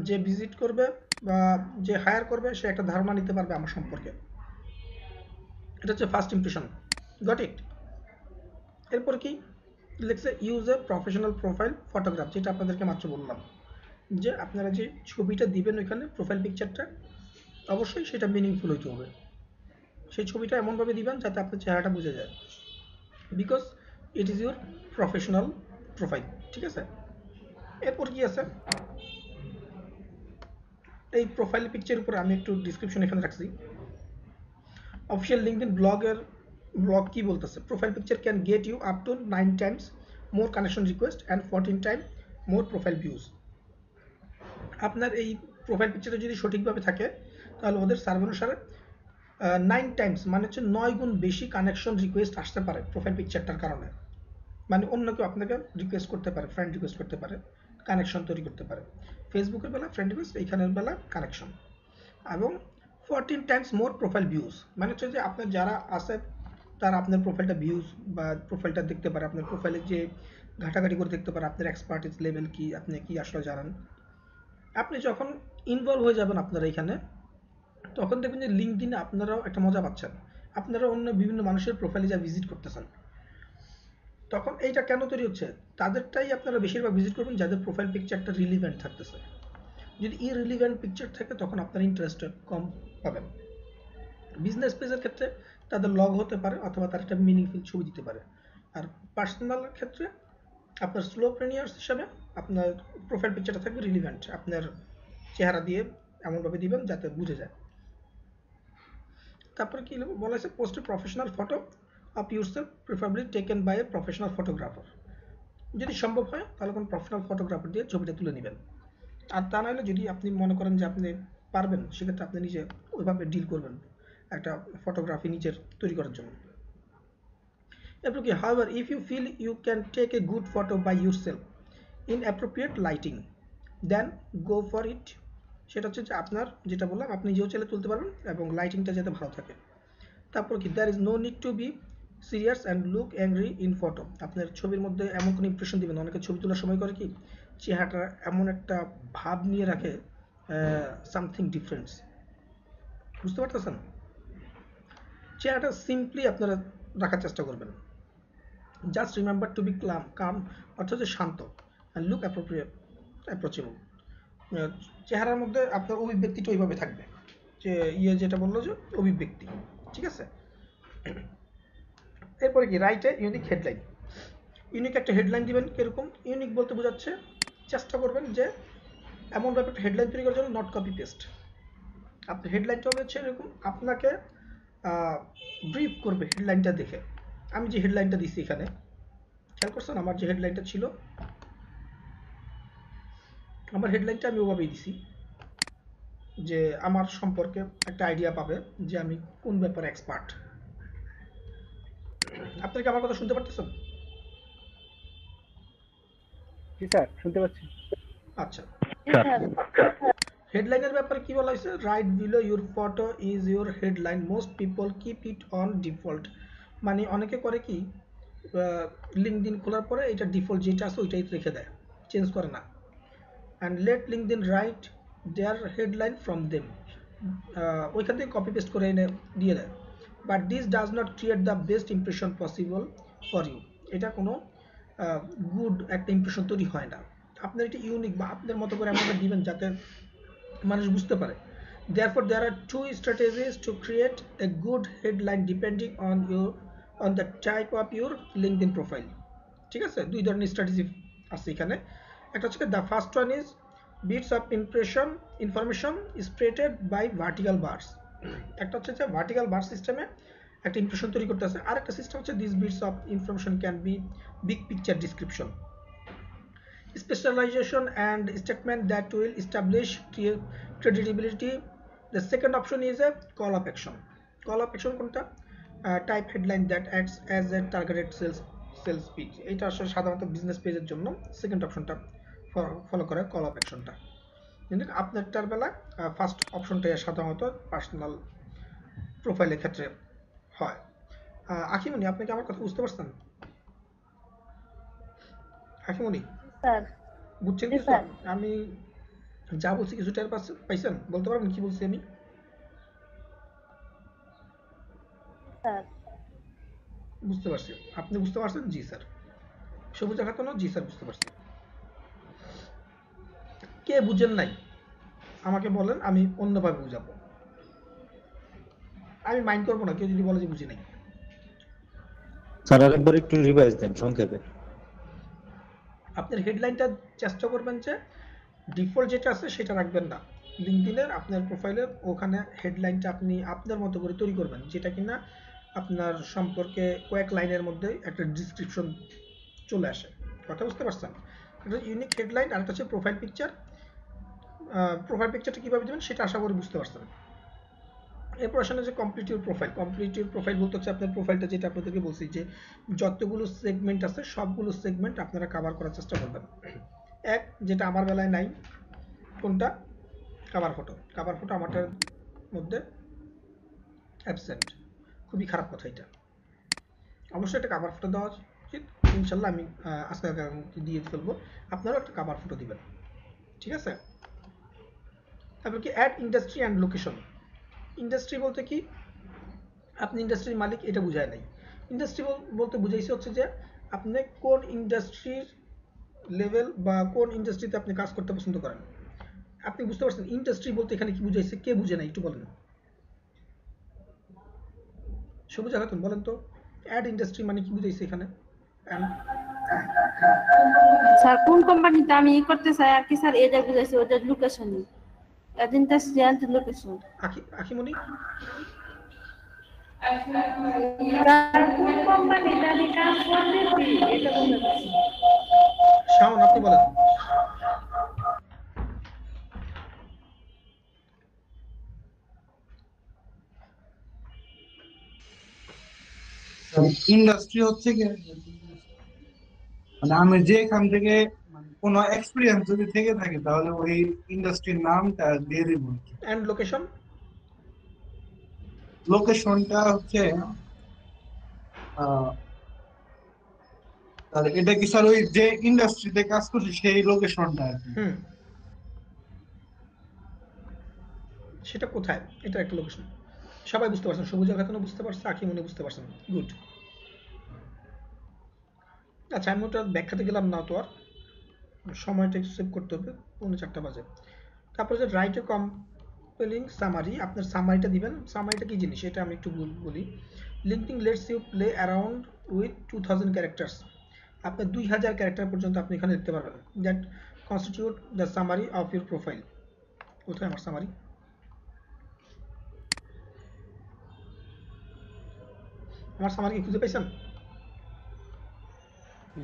যে ভিজিট করবে বা যে হায়ার করবে সে একটা ধারণা নিতে পারবে আমার সম্পর্কে। এটা হচ্ছে ফার্স্ট ইমপ্রেশন, গট ইট? এরপর কি লিখছে? Use a professional profile photograph, যেটা আপনাদেরকে মাত্র বললাম যে আপনারা যে ছবিটা দিবেন ওইখানে প্রোফাইল পিকচারটা অবশ্যই সেটা মিনিংফুল হইতে হবে। সেই ছবিটা এমনভাবে দিবেন যাতে আপনার চেহারাটা বোঝা যায়, because it is your professional profile, ঠিক আছে? এরপর কি আছে? এই প্রোফাইল পিকচারের উপরে আমি একটু ডিসক্রিপশন এখানে রাখছি। অফিসিয়াল লিঙ্কডইন ব্লগ কি বলতেছে? Profile picture can get you up to 9 times more connection request and 14 time more profile views. আপনার এই প্রোফাইল পিকচারটা যদি সঠিকভাবে থাকে তাহলে ওদের সার্ভে অনুসারে 9 টাইমস মানে হচ্ছে 9 গুণ বেশি কানেকশন রিকোয়েস্ট আসতে পারে প্রোফাইল পিকচারটার কারণে। মানে অন্য কেউ আপনাকে রিকোয়েস্ট করতে পারে, ফ্রেন্ড রিকোয়েস্ট করতে পারে, কানেকশন তৈরি করতে পারে। ফেসবুকের বেলা ফ্রেন্ড রিকোয়েস্ট, এইখানের বেলা কানেকশন। এবং 14 টাইমস মোর প্রোফাইল ভিউজ মানে হচ্ছে যে আপনার যারা আছে তারা আপনার প্রোফাইলটা ভিউজ বা প্রোফাইলটা দেখতে পারে, আপনার প্রোফাইলে যে ঘাটাঘাটি করে দেখতে পারে আপনার এক্সপার্টিস লেভেল কি, আপনি কি আসলে জানেন। আপনি যখন ইনভলভ হয়ে যাবেন আপনারা এখানে, তখন দেখবেন যে লিঙ্কডইনে আপনারাও একটা মজা পাচ্ছেন, আপনারা অন্য বিভিন্ন মানুষের প্রোফাইলে যা ভিজিট করতেছেন। তখন এইটা কেন তৈরি হচ্ছে? তাদেরটাই আপনারা বেশিরভাগ ভিজিট করবেন যাদের প্রোফাইল পিকচারটা রিলিভেন্ট থাকতেছে। যদি ইররিলিভেন্ট পিকচার থাকে তখন আপনার ইন্টারেস্ট কম পাবেন। বিজনেস পেজের ক্ষেত্রে তাদের লগ হতে পারে অথবা তার একটা মিনিংফুল ছবি দিতে পারে। আর পার্সোনাল ক্ষেত্রে আপনার স্লো প্রেনিয়ার্স হিসাবে আপনার প্রোফাইল পিকচারটা থাকবে রিলিভেন্ট, আপনার চেহারা দিয়ে এমনভাবে দিবেন যাতে বুঝে যায়। তারপরে কি বলা হয়েছে? Post a professional photo of yourself preferably taken by a professional photographer. যদি সম্ভব হয় তাহলে কোনো প্রফেশনাল ফটোগ্রাফার দিয়ে ছবিটা তুলে নেবেন। আর তা নাহলে যদি আপনি মনে করেন যে আপনি পারবেন, সেক্ষেত্রে আপনি নিজে ওইভাবে ডিল করবেন একটা ফটোগ্রাফি নিজের তৈরি করার জন্য। এরপর কি? However if you feel you can take a good photo by yourself in appropriate lighting then go for it. সেটা হচ্ছে যে আপনার যেটা বললাম আপনি নিজেও চাইলে তুলতে পারবেন এবং লাইটিংটা যাতে ভালো থাকে। তারপর কি? There is no need to be serious and look angry in photo. আপনার ছবির মধ্যে এমন কোনো ইমপ্রেশন দিবেন, অনেকে ছবি তোলার সময় করে কি চেহারাটা এমন একটা ভাব নিয়ে রাখে, সামথিং ডিফারেন্স, বুঝতে পারতেছেন? চেহারাটা সিম্পলি আপনারা রাখার চেষ্টা করবেন। জাস্ট রিমেম্বার টু বি কাম, অর্থাৎ শান্ত, অ্যান্ড লুক অ্যাপ্রোচেবল। চেহারার মধ্যে আপনার অভিব্যক্তিটা ওইভাবে থাকবে যে যেটা বললো যে অভিব্যক্তি, ঠিক আছে? এরপরে কি? Write a unique headline. Unique একটা হেডলাইন দিবেন। কিরকম ইউনিক বলতে বোঝাচ্ছে? চেষ্টা করবেন যে এমনভাবে একটা হেডলাইন তৈরি করার জন্য নট কপি পেস্ট। আপনার হেডলাইনটা হবে হচ্ছে এরকম, আপনাকে ব্রিফ করবে হেডলাইনটা দেখে। আমি যে হেডলাইনটা দিছি এখানে খেয়াল করছেন, আমার যে হেডলাইনটা ছিল, আমার হেডলাইনটা আমি ওভাবেই দিছি যে আমার সম্পর্কে একটা আইডিয়া পাবে যে আমি কোন ব্যাপারে এক্সপার্ট। আপনারা কি আমার কথা শুনতে পারতেছেন? জি স্যার, শুনতে পাচ্ছি। আচ্ছা, হেডলাইনের ব্যাপারে কি বলা হয়েছে? Right below your photo is your headline, most people keep it on default. মানে অনেকে করে কি লিঙ্কডইন খোলার পরে এটা ডিফল্ট যেটা আছে ওইটাই রেখে দেয়, চেঞ্জ করে না। And let LinkedIn write their headline from them, ওইখান থেকে কপি পেস্ট করে এনে দিয়ে দেয়। But this does not create the best impression possible for you. এটা কোনো গুড একটা ইমপ্রেশন তৈরি হয় না। আপনার এটা ইউনিক বা আপনার মতো করে এমনটা দিবেন যাতে মানুষ বুঝতে পারে। Therefore, there are two strategies to create a good headline depending on the type of your LinkedIn profile. ঠিক আছে, দুই ধরনের স্ট্র্যাটেজি আছে এখানে। একটা হচ্ছে the first one is bits of information spreaded by vertical bars. একটা হচ্ছে যে ভার্টিক্যাল বার সিস্টেমে একটা ইমপ্রেশন তৈরি করতে আছে। আর একটা সিস্টেম হচ্ছে these bits of information can be big picture description, specialization and statement that will establish credibility. The second option is a call of action. Call of action কোনটা? Type headline that acts as a targeted sales pitch. এটা আসলে সাধারণত business পেজের জন্য second অপশনটা follow করে call of অ্যাকশনটা। কিন্তু আপনারটার বেলা first অপশনটাই সাধারণত পার্সোনাল প্রোফাইলের ক্ষেত্রে হয়। আখিমনি, আপনি কি আমার কথা বুঝতে পারছেন? আখিমনি, স্যার বুঝছেন জি কিছু? স্যার। আমি যা বলছি কিছু টের পাইছেন? বলতে পারবেন কি বলছি আমি? স্যার বুঝতে পারছি। আপনি বুঝতে পারছেন? জি স্যার। সবুজ খাতুন, জি স্যার বুঝতে পারছি। কে বুঝেন নাই আমাকে বলেন, আমি অন্যভাবে বুঝাবো। আমি মাইন্ড করবো না কেউ যদি বলে যে বুঝি নাই। স্যার আরেকবার একটু রিভাইজ দেন সংক্ষেপে। আপনার হেডলাইনটা চেষ্টা করবেন যে ডিফল্ট যেটা আছে সেটা রাখবেন না। লিঙ্কডইনের আপনার প্রোফাইলের ওখানে হেডলাইনটা আপনি আপনার মতো করে তৈরি করবেন, যেটা কিনা আপনার সম্পর্কে কয়েক লাইনের মধ্যে একটা ডিসক্রিপশন চলে আসে। কথা বুঝতে পারছেন? একটা ইউনিক হেডলাইন আর একটা হচ্ছে প্রোফাইল পিকচার। প্রোফাইল পিকচারটা কীভাবে দেবেন সেটা আশা করি বুঝতে পারছেন। এরপর আসলে যে কমপ্লিট ইউর প্রোফাইল বলতে হচ্ছে আপনার প্রোফাইলটা, যেটা আপনাদেরকে বলছি যে যতগুলো সেগমেন্ট আছে সবগুলো সেগমেন্ট আপনারা কভার করার চেষ্টা করবেন। এক, যেটা আমার বেলায় নাই, কোনটা? কভার ফটো আমারটার মধ্যে অ্যাবসেন্ট। খুবই খারাপ কথা এটা। অবশ্যই একটা কভার ফটো দেওয়া উচিত। ইনশাল্লাহ আমি আজকে দিয়ে ফেলবো, আপনারাও একটা কভার ফটো দিবেন। ঠিক আছে? তারপর কি add industry and location. Industry বলতে কি? আপনি ইন্ডাস্ট্রির মালিক এটা বুঝায় নাই। ইন্ডাস্ট্রি বলতে বুঝাইছে হচ্ছে যে আপনি কোন ইন্ডাস্ট্রির লেভেল বা কোন ইন্ডাস্ট্রিতে আপনি কাজ করতে পছন্দ করেন। আপনি বুঝতে পারছেন ইন্ডাস্ট্রি বলতে এখানে কি বুঝাইছে? কে বুঝে নাই একটু বলেন। সবুজ খাতুন বলেন তো, অ্যাড ইন্ডাস্ট্রি মানে কি বুঝাইছে এখানে? স্যার কোন কোম্পানিতে আমি করতে চাই আর কি স্যার, এটা বুঝাইছে ওদের লোকেশন, ইন্ডাস্ট্রি এন্ড লোকেশন। আখিমনি, কোন কোম্পানিতে আমি কাজ করতেছি এটা বুঝাইছে। শাওন আপনি বলেন। ইন্ডাস্ট্রি হচ্ছে কি, মানে আমি যেখান থেকে কোনো এক্সপেরিয়েন্স যদি থেকে থাকে তাহলে ওই ইন্ডাস্ট্রির নামটা দিয়ে দিব। এন্ড লোকেশন, লোকেশনটা হচ্ছে তাহলে এটা কি স্যার ওই যে ইন্ডাস্ট্রিতে কাজ করছে সেই লোকেশনটা আর কি? সেটা কোথায়? এটা একটা লোকেশন। সবাই বুঝতে পারছেন, সবুজ খাতুনও বুঝতে পারছে, আখিমনি বুঝতে পারছেন। গুড। আচ্ছা, আমি ওটা ব্যাখ্যাতে গেলাম না, তো আর সময়টা একটু সেভ করতে হবে, 4:45 বাজে। তারপরে যে রাইট এ কম্পেলিং সামারি, আপনার সামারিটা দিবেন। সামারিটা কি জিনিস এটা আমি একটু বলি। LinkedIn lets you play around with 2000 characters. আপনার 2000 ক্যারেক্টার পর্যন্ত আপনি এখানে লিখতে পারবেন। That constitute the summary of your profile. কোথায় আমার সামারি? আমার সামারি কি খুঁজে পাইছেন?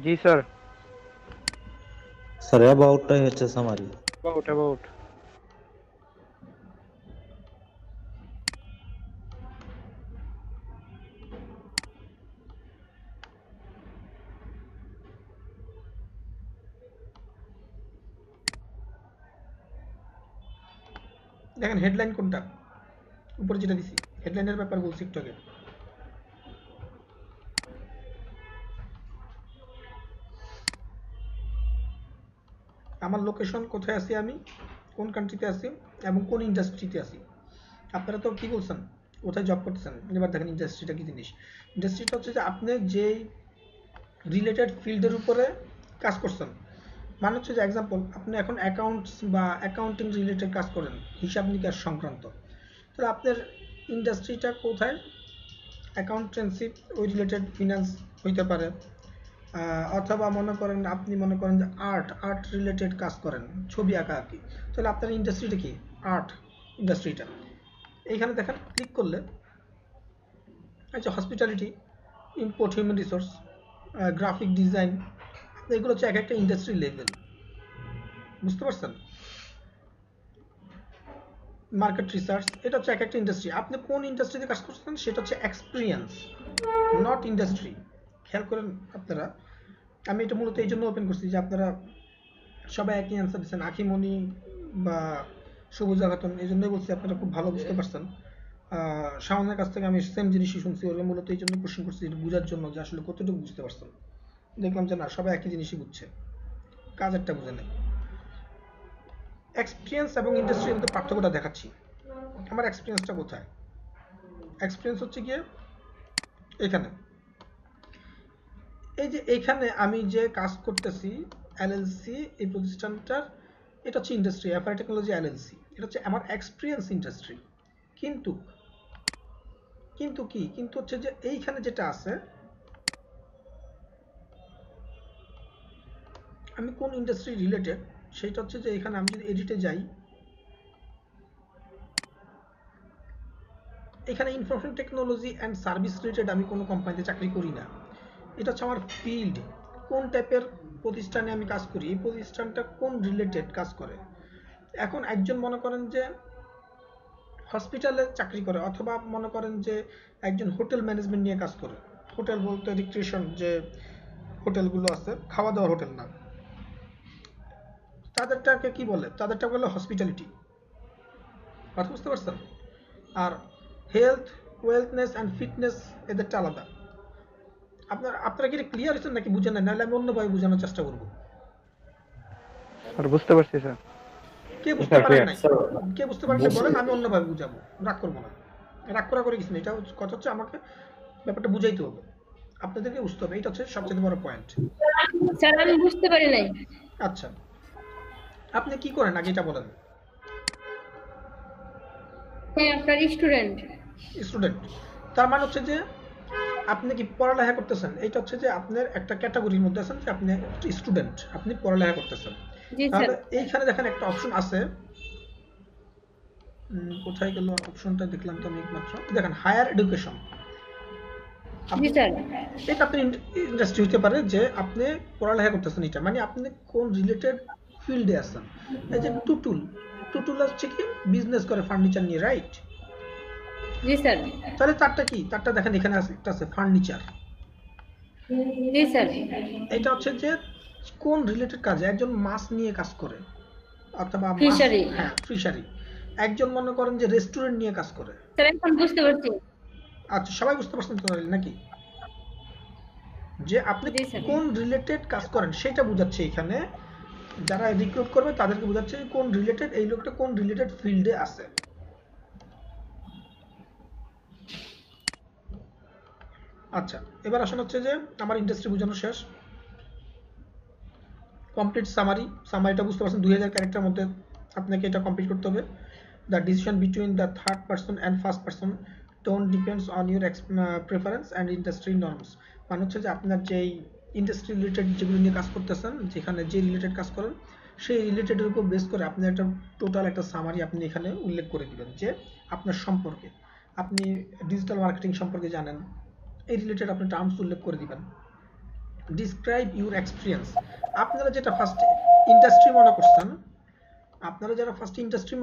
জি স্যার। স্যার অ্যাবাউটটাই হচ্ছে সামারি। অ্যাবাউট দেখেন হেডলাইন কোনটা, উপরে যেটা দিছি হেডলাইনের ব্যাপার বলছি একটু আগে। আমার লোকেশন কোথায় আছি, আমি কোন কান্ট্রিতে আছি এবং কোন ইন্ডাস্ট্রিতে আছি। আপনারা তো কি বলছেন, কোথায় জব করতেছেন। এবার দেখেন ইন্ডাস্ট্রিটা কি জিনিস। ইন্ডাস্ট্রিটা হচ্ছে যে আপনি যেই রিলেটেড ফিল্ডের উপরে কাজ করছেন। মানে হচ্ছে যে এক্সাম্পল, আপনি এখন অ্যাকাউন্টস বা অ্যাকাউন্টিং রিলেটেড কাজ করেন, হিসাব নিকাশ সংক্রান্ত, তাহলে আপনার ইন্ডাস্ট্রিটা কোথায়? অ্যাকাউন্টেন্সি ওই রিলেটেড ফিনান্স হইতে পারে, অথবা আপনি মনে করেন যে আর্ট রিলেটেড কাজ করেন, ছবি আঁকা আঁকি, তাহলে আপনার ইন্ডাস্ট্রিটা কি? আর্ট ইন্ডাস্ট্রিটা। এইখানে দেখেন ক্লিক করলে আচ্ছা hospitality, import human resource, graphic design, এগুলো হচ্ছে এক একটা ইন্ডাস্ট্রি লেভেল, বুঝতে পারছেন? মার্কেট রিসার্চ, এটা হচ্ছে এক একটা ইন্ডাস্ট্রি। আপনি কোন ইন্ডাস্ট্রিতে কাজ করছেন সেটা হচ্ছে এক্সপিরিয়েন্স, নট ইন্ডাস্ট্রি। খেয়াল করেন আপনারা, আমি এটা মূলত এই জন্য ওপেন করছি যে আপনারা সবাই একই অ্যান্সার দিচ্ছেন, আখিমণি বা সবুজা খাতুন, এই জন্যই বলছি আপনারা খুব ভালো বুঝতে পারছেন। শাওনের কাছ থেকে আমি সেম জিনিসই শুনছি, ওরা মূলত এই জন্য কোশ্চেন করছি বোঝার জন্য যে আসলে কতটুকু বুঝতে পারছেন। দেখলাম যে না, সবাই একই জিনিসই বুঝছে, কাজেরটা বুঝে নেই। এক্সপিরিয়েন্স এবং ইন্ডাস্ট্রির মধ্যে পার্থক্যটা দেখাচ্ছি। আমার এক্সপিরিয়েন্সটা কোথায়? এক্সপিরিয়েন্স হচ্ছে গিয়ে এখানে, এই যে এইখানে আমি যে কাজ করতেছি এলএলসি, এই প্রতিষ্ঠানটার এটা হচ্ছে ইন্ডাস্ট্রি এফআই টেকনোলজি এলএলসি, এটা হচ্ছে আমার এক্সপিরিয়েন্স ইন্ডাস্ট্রি। কিন্তু হচ্ছে যে এইখানে যেটা আছে, আমি কোন ইন্ডাস্ট্রি রিলেটেড সেটা হচ্ছে যে এখানে আমি যদি এডিটে যাই, এখানে information technology and service related আমি কোনো কোম্পানিতে চাকরি করি না। এটা হচ্ছে আমার ফিল্ড, কোন টাইপের প্রতিষ্ঠানে আমি কাজ করি, এই প্রতিষ্ঠানটা কোন রিলেটেড কাজ করে। এখন একজন মনে করেন যে হসপিটালে চাকরি করে, অথবা মনে করেন যে একজন হোটেল ম্যানেজমেন্ট নিয়ে কাজ করে। হোটেল বলতে রিক্রিয়েশন যে হোটেলগুলো আছে, খাওয়া দাওয়ার হোটেল না, তাদেরটাকে কি বলে? তাদেরটা বলে হসপিটালিটি, কথা বুঝতে পারছেন? আর হেলথ, ওয়েলথনেস অ্যান্ড ফিটনেস এদেরটা আলাদা। আপনারা কি ক্লিয়ার হচ্ছেন নাকি বুঝেন না? নাহলে আমি অন্যভাবে বোঝানোর চেষ্টা করবো। আর বুঝতে পারছি স্যার। কে বুঝতে পারেন নাই? কে বুঝতে পারলে বলেন, আমি অন্যভাবে বুঝাবো, রাগ করবো না। রাগ করা করে কিছু না, এটা কথা হচ্ছে আমাকে ব্যাপারটা বুঝাইতে হবে, আপনাদেরকে বুঝতে হবে, এটা হচ্ছে সবচেয়ে বড় পয়েন্ট। স্যার আমি বুঝতে পারি নাই। আচ্ছা, আপনি কি করেন আগে এটা বলেন। হ্যাঁ, আপনার স্টুডেন্ট, তার মানে হচ্ছে যে আপনি কি পড়ালেখা করতেছেন? এটা হচ্ছে যে আপনার একটা ক্যাটাগরির মধ্যে আছেন যে আপনি স্টুডেন্ট, আপনি পড়ালেখা করতেছেন। তাহলে এইখানে দেখেন একটা অপশন আছে, কোথায় গেল অপশনটা? দেখলাম তো আমি মাত্র, দেখেন হায়ার এডুকেশন। এটা আপনি ইন্ডাস্ট্রি হতে পারে যে আপনি পড়ালেখা করতেছেন, এটা মানে আপনি কোন রিলেটেড ফিল্ডে আছেন। এই যে টুটুল হচ্ছে কি বিজনেস করে ফার্নিচার নিয়ে, রাইট? জি স্যার। তাহলে তারটা কি? তারটা দেখেন এখানে আছে, একটা আছে ফার্নিচার। জি স্যার। এটা হচ্ছে যে কোন রিলেটেড কাজে, একজন মাছ নিয়ে কাজ করে, অথবা ফিশারি। হ্যাঁ ফিশারি। একজন মনে করেন যে রেস্টুরেন্ট নিয়ে কাজ করে। স্যার এখন বুঝতে পারছি। আচ্ছা, সবাই বুঝতে পারছেন তো নাকি? যে আপনি কোন রিলেটেড কাজ করেন সেটা বোঝাচ্ছে এখানে। যারা রিক্রুট করবে তাদেরকে বোঝাচ্ছে কোন রিলেটেড, এই লোকটা কোন রিলেটেড ফিল্ডে আছে। আচ্ছা, এবার আসলে হচ্ছে যে আমার ইন্ডাস্ট্রি বোঝানো শেষ। কমপ্লিট সামারিটা বুঝতে পারছেন, 2000 ক্যারেক্টারের মধ্যে আপনাকে এটা কমপ্লিট করতে হবে। The decision between the third person and first person tone depends on your preference and industry norms. মানে হচ্ছে যে আপনার যেই ইন্ডাস্ট্রি রিলেটেড যেগুলো নিয়ে কাজ করতেছেন, যেখানে যে রিলেটেড কাজ করেন সেই রিলেটেডের উপর বেস করে আপনি একটা টোটাল একটা সামারি আপনি এখানে উল্লেখ করে দিবেন যে আপনার সম্পর্কে, আপনি ডিজিটাল মার্কেটিং সম্পর্কে জানেন, এই রিলেটেড আপনি টার্মস উল্লেখ করে দিবেন। Describe your experience. আপনারা যেটা ফার্স্ট ইন্ডাস্ট্রি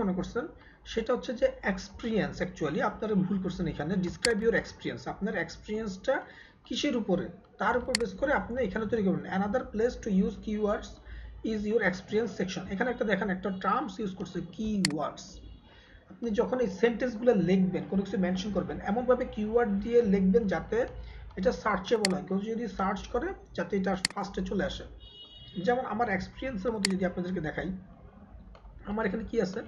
মনে করছেন সেটা হচ্ছে যে এক্সপিরিয়েন্স। অ্যাকচুয়ালি আপনারা ভুল করছেন এখানে। ডিসক্রাইব ইউর এক্সপিরিয়েন্স, আপনার এক্সপিরিয়েন্সটা কিসের উপরে, তার উপর বেস করে আপনি এখানে তৈরি করবেন। Another place to use keywords is your experience section. এখানে একটা দেখেন একটা টার্মস ইউজ করছে কিওয়ার্ডস। আপনি যখন এই সেন্টেন্সগুলো লিখবেন, কোনো কিছু মেনশন করবেন, এমনভাবে কিওয়ার্ড দিয়ে লিখবেন যাতে এটা সার্চেবল হয়, কেউ যদি সার্চ করে যাতে এটা ফার্স্টে চলে আসে। যেমন আমার এক্সপিরিয়েন্সের মধ্যে যদি আপনাদেরকে দেখাই, আমার এখানে কি আছে,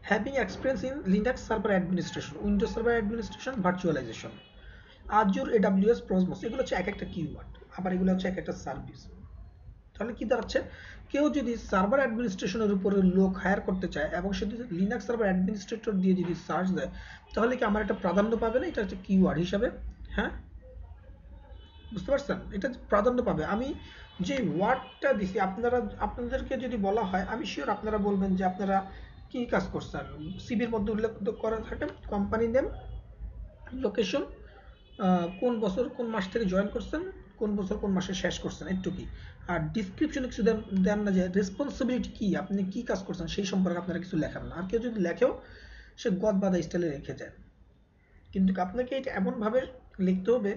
having experience in Linux server administration, Windows server administration, virtualization, Azure, AWS, প্রজমস, এগুলো হচ্ছে এক একটা কিওয়ার্ড। আবার এগুলো হচ্ছে এক একটা সার্ভিস। তাহলে কি দাঁড়াচ্ছে, কেউ যদি সার্ভার অ্যাডমিনিস্ট্রেশনের উপরে লোক হায়ার করতে চায় এবং সে যদি লিনাক্স সার্ভার অ্যাডমিনিস্ট্রেটর দিয়ে যদি সার্চ দেয়, তাহলে কি আমার একটা প্রাধান্য পাবে না? এটা হচ্ছে কিওয়ার্ড হিসাবে, হ্যাঁ বুঝতে পারছেন? এটা প্রাধান্য পাবে। আমি যে ওয়ার্ডটা দিছি আপনাদেরকে যদি বলা হয়, আমি শিওর আপনারা বলবেন যে আপনারা কি কাজ করছেন। সিভির মধ্যে উল্লেখ করা থাকে কোম্পানি নেম, লোকেশন, কোন বছর কোন মাস থেকে জয়েন করছেন, কোন বছর কোন মাসে শেষ করছেন, একটু কি। আর ডিসক্রিপশনে কিছু দেন না যে রেসপন্সিবিলিটি কি, আপনি কি কাজ করছেন সেই সম্পর্কে আপনারা কিছু লেখান না। আর কেউ যদি লেখেও সে গদ বাঁধা স্টাইলে রেখে যায়। কিন্তু আপনাকে এটা এমনভাবে লিখতে হবে,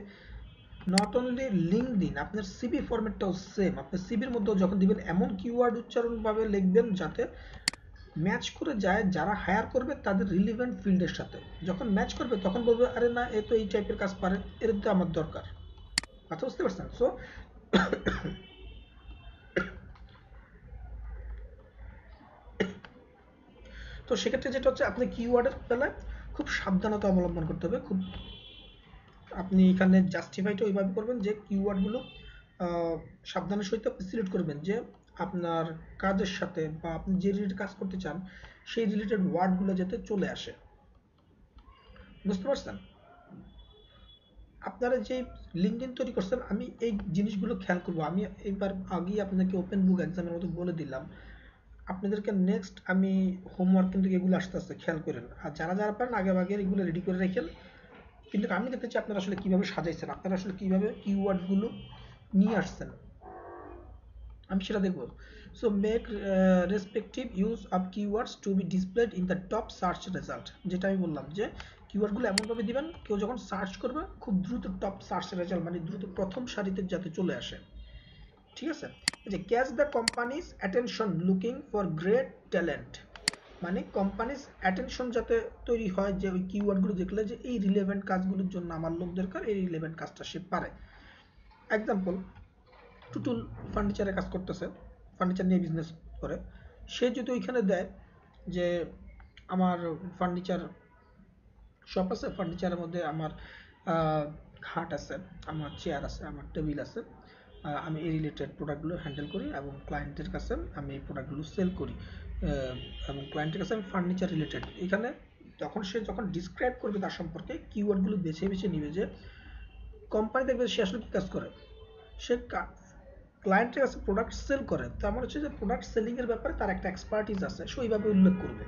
নট অনলি লিঙ্কডইন, আপনার সিভি ফরম্যাটটাও সেম। আপনি সিভির মধ্যেও যখন দিবেন এমন কিওয়ার্ড উচ্চারণভাবে লিখবেন যাতে ম্যাচ করে যায় যারা হায়ার করবে তাদের রিলিভেন্ট ফিল্ডের সাথে। যখন ম্যাচ করবে তখন বলবে আরে না, এ তো এই টাইপের কাজ পারে, এর তো আমার দরকার। কথা বুঝতে পারছেন? সো তো সেক্ষেত্রে যেটা হচ্ছে, আপনি কিওয়ার্ডের বেলায় খুব সাবধানতা অবলম্বন করতে হবে। খুব আপনি এখানে জাস্টিফাইটা ওইভাবে করবেন যে কিওয়ার্ডগুলো সাবধানের সহিত আপনি সিলেক্ট করবেন যে আপনার কাজের সাথে বা আপনি যে রিলেটেড কাজ করতে চান সেই রিলেটেড ওয়ার্ডগুলো যাতে চলে আসে। বুঝতে পারছেন? আপনারা যে লিঙ্কডইন তৈরি করছেন, আমি এই জিনিসগুলো খেয়াল করবো। আমি এবার আগেই আপনাকে ওপেন বুক এক্সামের মতো বলে দিলাম, আপনাদেরকে নেক্সট আমি হোমওয়ার্ক কিন্তু এগুলো আসতে আসতে খেয়াল করেন। আর যারা যারা পারেন আগে আগে এগুলো রেডি করে রাখেন। কিন্তু আমি দেখতে চাই আপনারা আসলে কিভাবে সাজাইছেন, আপনারা আসলে কিভাবে কিওয়ার্ডগুলো নিয়ে আসছেন, আমি সেটা দেখব। So make respective use of keywords to be displayed in the top search result. যেটা আমি বললাম যে কিওয়ার্ডগুলো এমনভাবে দিবেন কেউ যখন সার্চ করবে খুব দ্রুত টপ সার্চ রেজাল্ট, মানে দ্রুত প্রথম সারিতে যাতে চলে আসে। ঠিক আছে? এই যে catch the companies attention looking for great talent, মানে কোম্পানিজ অ্যাটেনশন যাতে তৈরি হয় যে ওই কিওয়ার্ডগুলো দেখলে যে এই রিলেভেন্ট কাজগুলোর জন্য আমার লোক দরকার, এই রিলেভেন্ট কাজটা সে পারে। এক্সাম্পল, টুটুল ফার্নিচারে কাজ করতেছে, ফার্নিচার নিয়ে বিজনেস করে, সে যদি ওইখানে দেয় যে আমার ফার্নিচার শপ আছে, ফার্নিচারের মধ্যে আমার খাট আছে, আমার চেয়ার আছে, আমার টেবিল আছে, আমি এই রিলেটেড প্রোডাক্টগুলো হ্যান্ডেল করি এবং ক্লায়েন্টের কাছে আমি এই প্রোডাক্টগুলো সেল করি, এবং ক্লায়েন্টের কাছে আমি ফার্নিচার রিলেটেড। এখানে তখন সে যখন ডিসক্রাইব করবে তার সম্পর্কে কিওয়ার্ডগুলো বেছে বেছে নিবে যে কোম্পানি দেখবে সে আসলে কি কাজ করে, সে ক্লায়েন্টের কাছে প্রোডাক্ট সেল করে, তার মানে হচ্ছে যে প্রোডাক্ট সেলিং এর ব্যাপারে তার একটা এক্সপার্টিস আছে, সে ওইভাবে উল্লেখ করবে।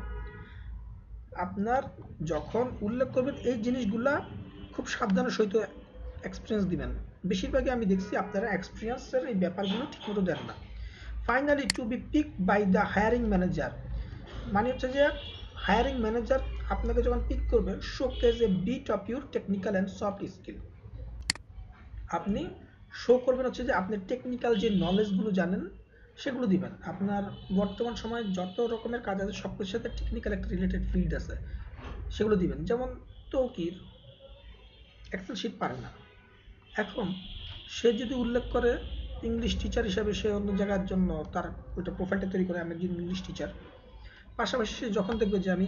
আপনার যখন উল্লেখ করবেন এই জিনিসগুলা খুব সাবধানের সহিত এক্সপিরিয়েন্স দিবেন। বেশিরভাগই আমি দেখছি আপনারা এক্সপিরিয়েন্সের এই ব্যাপারগুলো ঠিকমতো দেন না। Finally to be pick by the hiring manager, মানে হচ্ছে যে হায়ারিং ম্যানেজার আপনাকে যখন পিক করবে, showcase a bit of your technical and soft skill. আপনি শো করবেন হচ্ছে যে আপনি টেকনিক্যাল যে নলেজগুলো জানেন সেগুলো দিবেন। আপনার বর্তমান সময়ে যত রকমের কাজ আছে সব কিছুর সাথে টেকনিক্যাল একটা রিলেটেড ফিল্ড আছে, সেগুলো দিবেন। যেমন তৌকির এক্সেল শিট পারে না, এখন সে যদি উল্লেখ করে ইংলিশ টিচার হিসাবে সে অন্য জায়গার জন্য তার ওইটা প্রোফাইলটা তৈরি করে আমি একজন ইংলিশ টিচার, পাশাপাশি সে যখন দেখবে যে আমি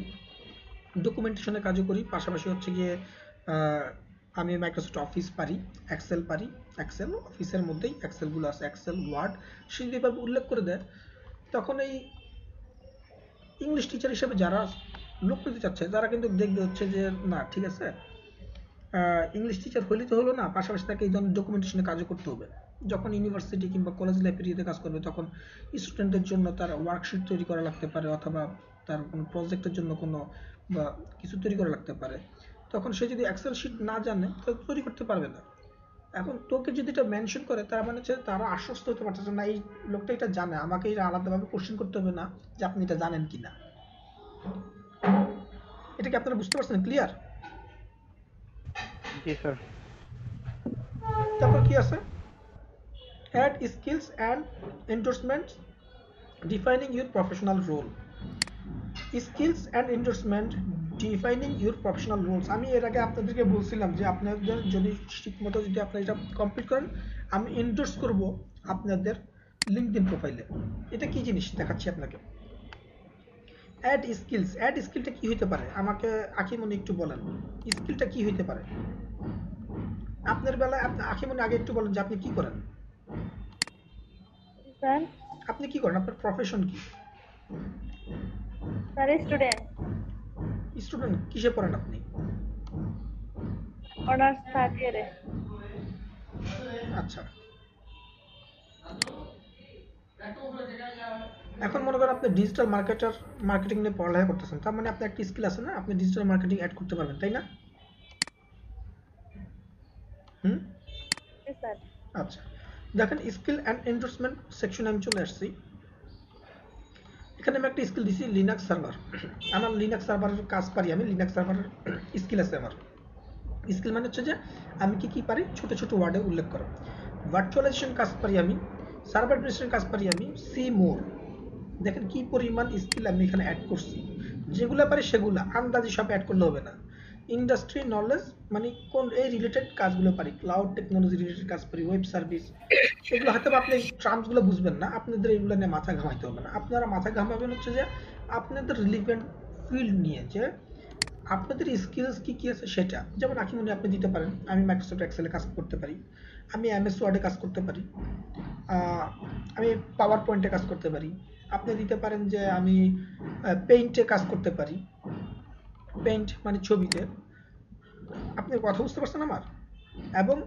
ডকুমেন্টেশনের কাজও করি, পাশাপাশি হচ্ছে গিয়ে আমি মাইক্রোসফট অফিস পারি, এক্সেল পারি, এক্সেল অফিসের মধ্যেই এক্সেলগুলো আছে, এক্সেল ওয়ার্ড, সে যদি এভাবে উল্লেখ করে দেয়, তখন এই ইংলিশ টিচার হিসেবে যারা লোক নিতে চাচ্ছে তারা কিন্তু দেখবে হচ্ছে যে না ঠিক আছে, ইংলিশ টিচার হইলে তো হলো না, পাশাপাশি তাকে এই ধরনের ডকুমেন্টেশনে কাজও করতে হবে। যখন ইউনিভার্সিটি কিংবা কলেজ লাইব্রেরিতে কাজ করবে তখন স্টুডেন্টদের জন্য তার ওয়ার্কশিট তৈরি করা লাগতে পারে, অথবা তার কোনো প্রজেক্টের জন্য কোনো বা কিছু তৈরি করা লাগতে পারে, তখন সে যদি এক্সেল শিট না জানে তাহলে তৈরি করতে পারবে না। এখন তোকে যদি এটা মেনশন করে তার মানে হচ্ছে তারা আশ্বস্ত হতে পারছে না এই লোকটা এটা জানে, আমাকে এটা আলাদাভাবে কোশ্চেন করতে হবে না যে আপনি এটা জানেন কিনা। এটা কি আপনারা বুঝতে পারছেন? ক্লিয়ার? জি স্যার। তারপর কি আছে? Add skills and endorsements defining your professional role. Skills and endorsement defining your professional roles. আমি এর আগে আপনাদেরকে বলছিলাম যে আপনাদের যদি ঠিকমতো যদি আপনারা এটা কমপ্লিট করেন আমি এন্ডোর্স করব আপনাদের লিঙ্কডইন প্রোফাইলে। এটা কি জিনিস দেখাচ্ছি আপনাকে। অ্যাড স্কিলস, অ্যাড স্কিলটা কি হতে পারে আমাকে আকিমনি একটু বলেন, স্কিলটা কি হতে পারে? আপনার বেলায় আপনি আখিমনি আগে একটু বলেন যে আপনি কি করেন? স্যার আপনি কি করেন? আপনার প্রফেশন কি? স্যার স্টুডেন্ট স্টুডেন্ট কিসে পড়েন আপনি? অনার্স থার্ড ইয়ারে। আচ্ছা, এখন মনে করেন আপনি ডিজিটাল মার্কেটিং নিয়ে পড়ালেখা করতেছেন, তার মানে আপনার একটা স্কিল আছে না, আপনি ডিজিটাল মার্কেটিং অ্যাড করতে পারবেন, তাই না? হুম, স্যার আচ্ছা দেখেন স্কিল অ্যান্ড এন্ডোর্সমেন্ট সেকশনে আমি চলে আসছি। এখানে আমি একটা স্কিল দিছি লিনাক্স সার্ভার। আমার লিনাক্স সার্ভারের কাজ পারি, আমি লিনাক্স সার্ভারের স্কিল আছে আমার। স্কিল মানে হচ্ছে যে আমি কি কি পারি ছোট ছোট ওয়ার্ডে উল্লেখ করা। ভার্চুয়ালাইজেশন কাজ পারি আমি, সার্ভার অ্যাডমিনিস্ট্রেশন কাজ পারি আমি, সি মোর। দেখেন কি পরিমাণ স্কিল আমি এখানে অ্যাড করছি, যেগুলো পারি সেগুলো আন্দাজি সব অ্যাড করলে হবে না। ইন্ডাস্ট্রি নলেজ মানে কোন এই রিলেটেড কাজগুলো পারি, ক্লাউড টেকনোলজি রিলেটেড কাজ পারি, ওয়েব সার্ভিস। এগুলো হয়তো আপনি টার্মসগুলো বুঝবেন না, আপনাদের এগুলো নিয়ে মাথা ঘামাইতে হবে না। আপনারা মাথা ঘামাবেন হচ্ছে যে আপনাদের রিলিভেন্ট ফিল্ড নিয়ে, যে আপনাদের স্কিলস কি কি আছে সেটা। যেমন আখিমনি আপনি দিতে পারেন আমি মাইক্রোসফট এক্সেলে কাজ করতে পারি, আমি এমএস ওয়ার্ডে কাজ করতে পারি, আমি পাওয়ার পয়েন্টে কাজ করতে পারি। আপনি দিতে পারেন যে আমি পেইন্টে কাজ করতে পারি, পেইন্ট মানে ছবিতে। আপনি কথা বুঝতে পারছেন আমার? এবং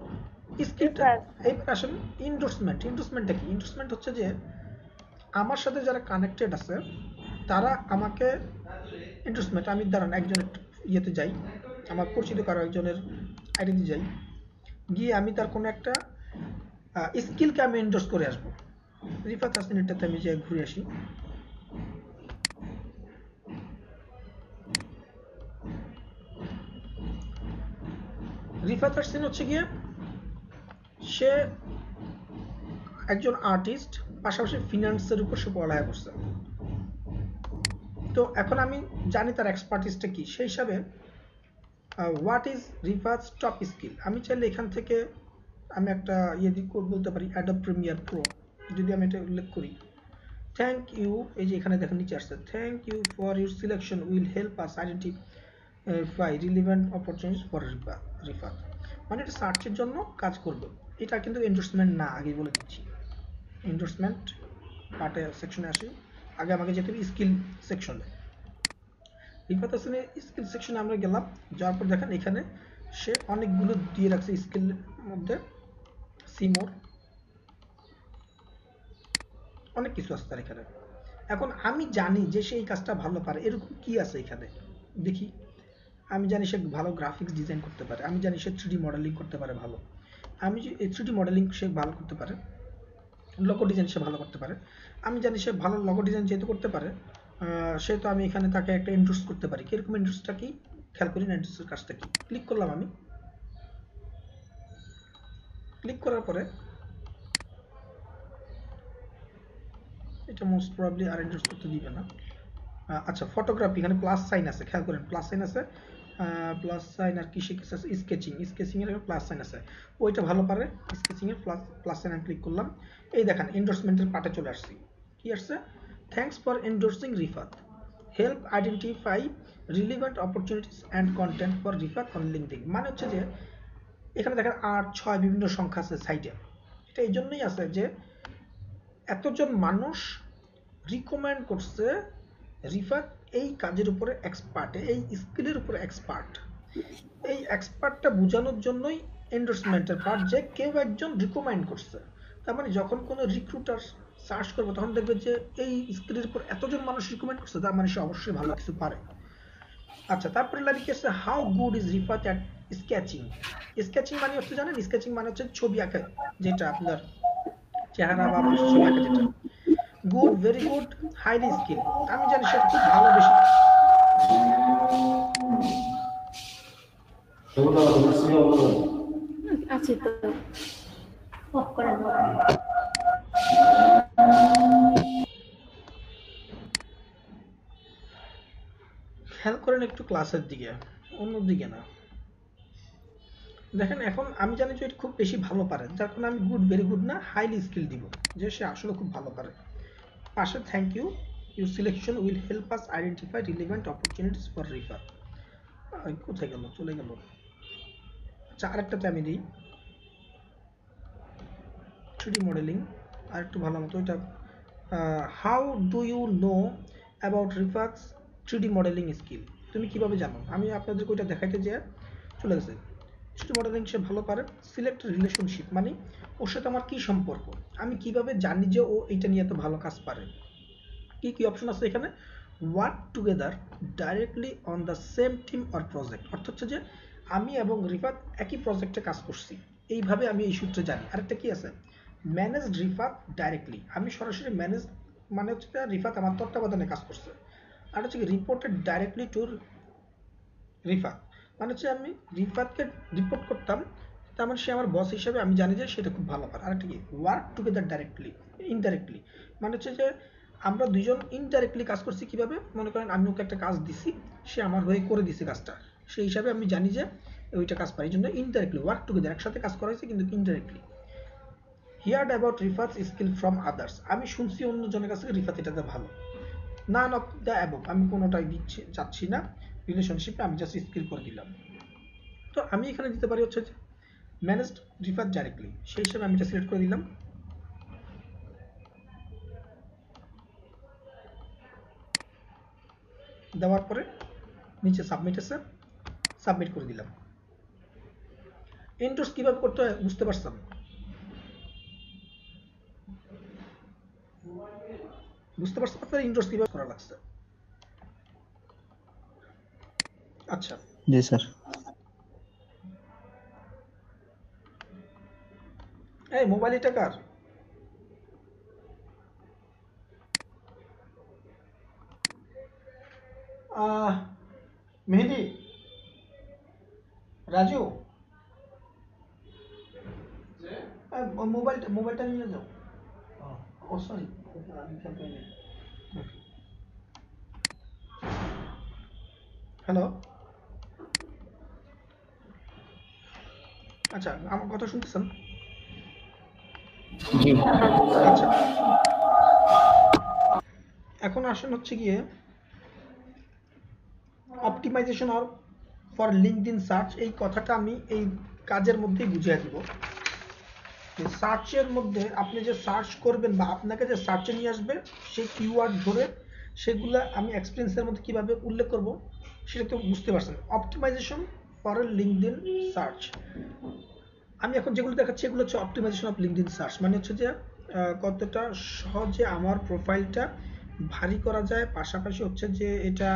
স্কিলটা এইবার আসেন ইন্ডোর্সমেন্টটা কি? ইন্ডোর্সমেন্ট হচ্ছে যে আমার সাথে যারা কানেক্টেড আছে তারা আমাকে ইন্ডোর্সমেন্ট, আমি দাঁড়ান একজনের ইয়েতে যাই, আমার পরিচিত কারো একজনের আইডিতে যাই, গিয়ে আমি তার কোনো একটা স্কিলকে আমি এন্ডোর্স করে আসবো। রিফাত হাসিনেরটাতে আমি যাই ঘুরে আসি। রিফাত হাসিন হচ্ছে গিয়ে সে একজন আর্টিস্ট, পাশাপাশি ফিনান্সের উপর সে পড়ালেখা করছে। তো এখন আমি জানি তার এক্সপার্টিসটা কি, সেই হিসাবে হোয়াট ইজ রিফাতস টপ স্কিল, আমি চাইলে এখান থেকে আমি একটা ইয়ে বলতে পারি অ্যাডোব প্রিমিয়ার প্রো। যদি আমি এটা উল্লেখ করি, থ্যাংক ইউ, এই যে এখানে দেখেন নিচে আসছে, thank you for your selection will help us identify relevant opportunities for Rifat. মানে এটা সার্চের জন্য কাজ করবে। এটা কিন্তু এন্ডোর্সমেন্ট না, আগে বলে দিচ্ছি। এন্ডোর্সমেন্ট পার্টে সেকশনে আসি, আগে আমাকে যেতে হবে স্কিল সেকশনে। রিফাত হাসানের স্কিল সেকশনে আমরা গেলাম, যাওয়ার পর দেখেন এখানে সে অনেকগুলো দিয়ে রাখছে স্কিলের মধ্যে, সিমোর, অনেক কিছু আছে তার এখানে। এখন আমি জানি যে সে এই কাজটা ভালো পারে, এরকম কি আছে এখানে দেখি। আমি জানি সে ভালো গ্রাফিক্স ডিজাইন করতে পারে, আমি জানি সে 3D মডেলিং করতে পারে ভালো, আমি যে 3D মডেলিং সে ভালো করতে পারে, লোগো ডিজাইন সে ভালো করতে পারে, আমি জানি সে ভালো লোগো ডিজাইন যেহেতু করতে পারে, সেহেতু আমি এখানে তাকে একটা ইন্ট্রোস করতে পারি। কিরকম ইন্ট্রোসটা কি খেয়াল করি না, ইন্ট্রোসের কাজটা কি। ক্লিক করলাম, আমি ক্লিক করার পরে এটা মোস্ট প্রবাবলি আর ইন্ট্রোস করতে দিবে না। আচ্ছা, ফটোগ্রাফি, এখানে প্লাস সাইন আছে, খেয়াল করেন প্লাস সাইন আছে, প্লাস সাইন আর কি শিখেছে, স্কেচিং এর প্লাস সাইন আছে, ওইটা ভালো পারে। স্কেচিং এর প্লাস সাইন ক্লিক করলাম, এই দেখেন এন্ডোর্সমেন্টের পার্টে চলে আসছি। কি আসছে? Thanks for এন্ডোর্সিং Rifat, help identify relevant opportunities and content for Rifat on LinkedIn. মানে হচ্ছে যে এখানে দেখেন 8, 6 বিভিন্ন সংখ্যা আছে সাইটে। এটা এই জন্যই আছে যে এতজন মানুষ রিকমেন্ড করছে রিফাত এই কাজের উপরে এক্সপার্ট, এই স্কিলের উপরে এক্সপার্ট। এই এক্সপার্টটা বোঝানোর জন্যই এন্ডোর্সমেন্টের পার্ট, যে কেউ একজন রিকমেন্ড করছে। তার মানে যখন কোনো রিক্রুটার সার্চ করবে তখন দেখবে যে এই স্কিলের উপর এতজন মানুষ রিকমেন্ড করছে, তার মানে সে অবশ্যই ভালো কিছু পারে। আচ্ছা, তারপরে লাগে আছে how good is Rifat at sketching. Sketching মানে হচ্ছে জানেন, স্কেচিং মানে হচ্ছে ছবি আঁকা, যেটা আপনার চেহারা বা ছবি আঁকা, যেটা good, very good, highly skill. আমি জানি সে খুব ভালো, বেশি আছে তো অফ করে দাও। খেয়াল করেন একটু ক্লাসের দিকে, অন্য দিকে না। দেখেন এখন আমি জানি যে এটা খুব বেশি ভালো পারে, যার কারণে আমি গুড, ভেরি গুড না, হাইলি স্কিল দিব, যে সে আসলে খুব ভালো পারে। পাশে thank you, your selection will help us identify relevant opportunities for Rifat. কোথায় গেল, চলে গেল। আচ্ছা, আরেকটাতে আমি দিই, 3D মডেলিং আর একটু ভালো মতো এটা how do you know about Rifat's 3D modelling skill, তুমি কিভাবে জানো? আমি আপনাদেরকে ওইটা দেখাইতে যে চলে গেছে। 3D মডেলিং সে ভালো পারে। সিলেক্ট রিলেশনশিপ মানে ওর সাথে আমার কি সম্পর্ক, আমি কিভাবে জানি যে ও এইটা নিয়ে এত ভালো কাজ পারে। কি কি অপশন আছে এখানে? Work together directly on the same team or project, অর্থাৎ হচ্ছে যে আমি এবং রিফাত একই প্রজেক্টে কাজ করছি, এইভাবে আমি এই সূত্রে জানি। আরেকটা কি আছে? ম্যানেজ রিফাত ডাইরেক্টলি, আমি সরাসরি ম্যানেজ মানে হচ্ছে রিফাত আমার তত্ত্বাবধানে কাজ করছে। আর হচ্ছে কি রিপোর্টেড ডাইরেক্টলি টু রিফাত, মানে হচ্ছে আমি রিফাতকে রিপোর্ট করতাম, তার মানে সে আমার বস হিসেবে আমি জানি যে সেটা খুব ভালো পারে। আরেকটা কি? ওয়ার্ক টুগেদার ডাইরেক্টলি ইনডাইরেক্টলি, মানে হচ্ছে যে আমরা দুইজন ইনডাইরেক্টলি কাজ করছি। কিভাবে? মনে করেন আমি ওকে একটা কাজ দিছি, সে আমার হয়ে করে দিছে কাজটা, সেই হিসাবে আমি জানি যে ওইটা কাজ পারি। এই জন্য ইনডাইরেক্টলি ওয়ার্ক টুগেদার, একসাথে কাজ করা হয়েছে কিন্তু indirectly. Heard about Rifat's skill from others, আমি শুনছি অন্যজনের কাছ থেকে রিফাত এটাতে ভালো। নান অফ দ্য অ্যাবভ, আমি কোনোটাই চাচ্ছি না রিলেশনশিপে, আমি জাস্ট স্কিল করে দিলাম। তো আমি এখানে দিতে পারি হচ্ছে যে ম্যানেজড রিফাত ডাইরেক্টলি, সেই হিসাবে আমি এটা সিলেক্ট করে দিলাম। দেওয়ার পরে নিচে সাবমিট আছে, সাবমিট করে দিলাম। এন্ডোর্স কিভাবে করতে হয় বুঝতে পারছেন? বুঝতে পারছেন আপনারা এন্ডোর্স কিভাবে করা লাগছে? আচ্ছা জি স্যার। এই মোবাইল এটা কার? মেহেদি, রাজু, মোবাইলটা নিয়ে যাও। ও সরি, হ্যালো, আচ্ছা আমার কথা শুনতেছেন? আচ্ছা এখন আসেন হচ্ছে গিয়ে optimization or for LinkedIn search. এই কথাটা আমি এই কাজের মধ্যেই বুঝিয়ে দিব। সার্চের মধ্যে আপনি যে সার্চ করবেন বা আপনাকে যে সার্চে নিয়ে আসবে সেই কিওয়ার্ড ধরে সেগুলো আমি এক্সপিরিয়েন্সের মধ্যে কিভাবে উল্লেখ করব সেটা তো বুঝতে পারছেন। অপটিমাইজেশন ফর লিঙ্কডইন সার্চ, আমি এখন যেগুলো দেখাচ্ছি এগুলো হচ্ছে অপটিমাইজেশন অফ লিঙ্কডইন সার্চ, মানে হচ্ছে যে কতটা সহজে আমার প্রোফাইলটা ভারী করা যায়, পাশাপাশি হচ্ছে যে এটা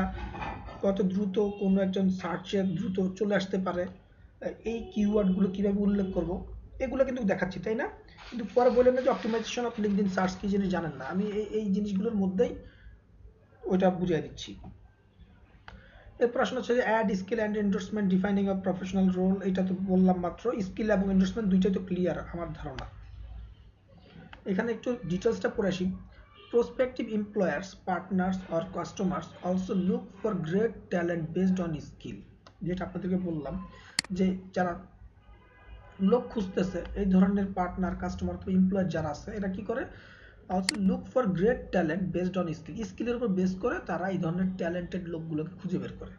কত দ্রুত কোনো একজন সার্চে দ্রুত চলে আসতে পারে, এই কিওয়ার্ডগুলো কিভাবে উল্লেখ করব এগুলো কিন্তু দেখাচ্ছি, তাই না? কিন্তু পরে বললেন না যে অপটিমাইজেশন অফ লিঙ্কডইন সার্চ কি জিনিস জানেন না, আমি এই জিনিসগুলোর মধ্যেই ওইটা বুঝিয়ে দিচ্ছি। এর প্রশ্ন হচ্ছে যে add skill and endorsement defining a professional role, এটা তো বললাম মাত্র। স্কিল এবং এন্ডোর্সমেন্ট দুইটাই তো ক্লিয়ার আমার ধারণা। এখানে একটু ডিটেলসটা পড়ে আসি। Prospective employers, partners or customers also look for great talent based on skill, যেটা আপনাদেরকে বললাম যে যারা লোক খুঁজতেছে এই ধরনের পার্টনার, কাস্টমার তো এমপ্লয়ার যারা আছে এরা কি করে? Also look for great talent based on skill, স্কিলের উপর বেস করে তারা এই ধরনের ট্যালেন্টেড লোকগুলোকে খুঁজে বের করে।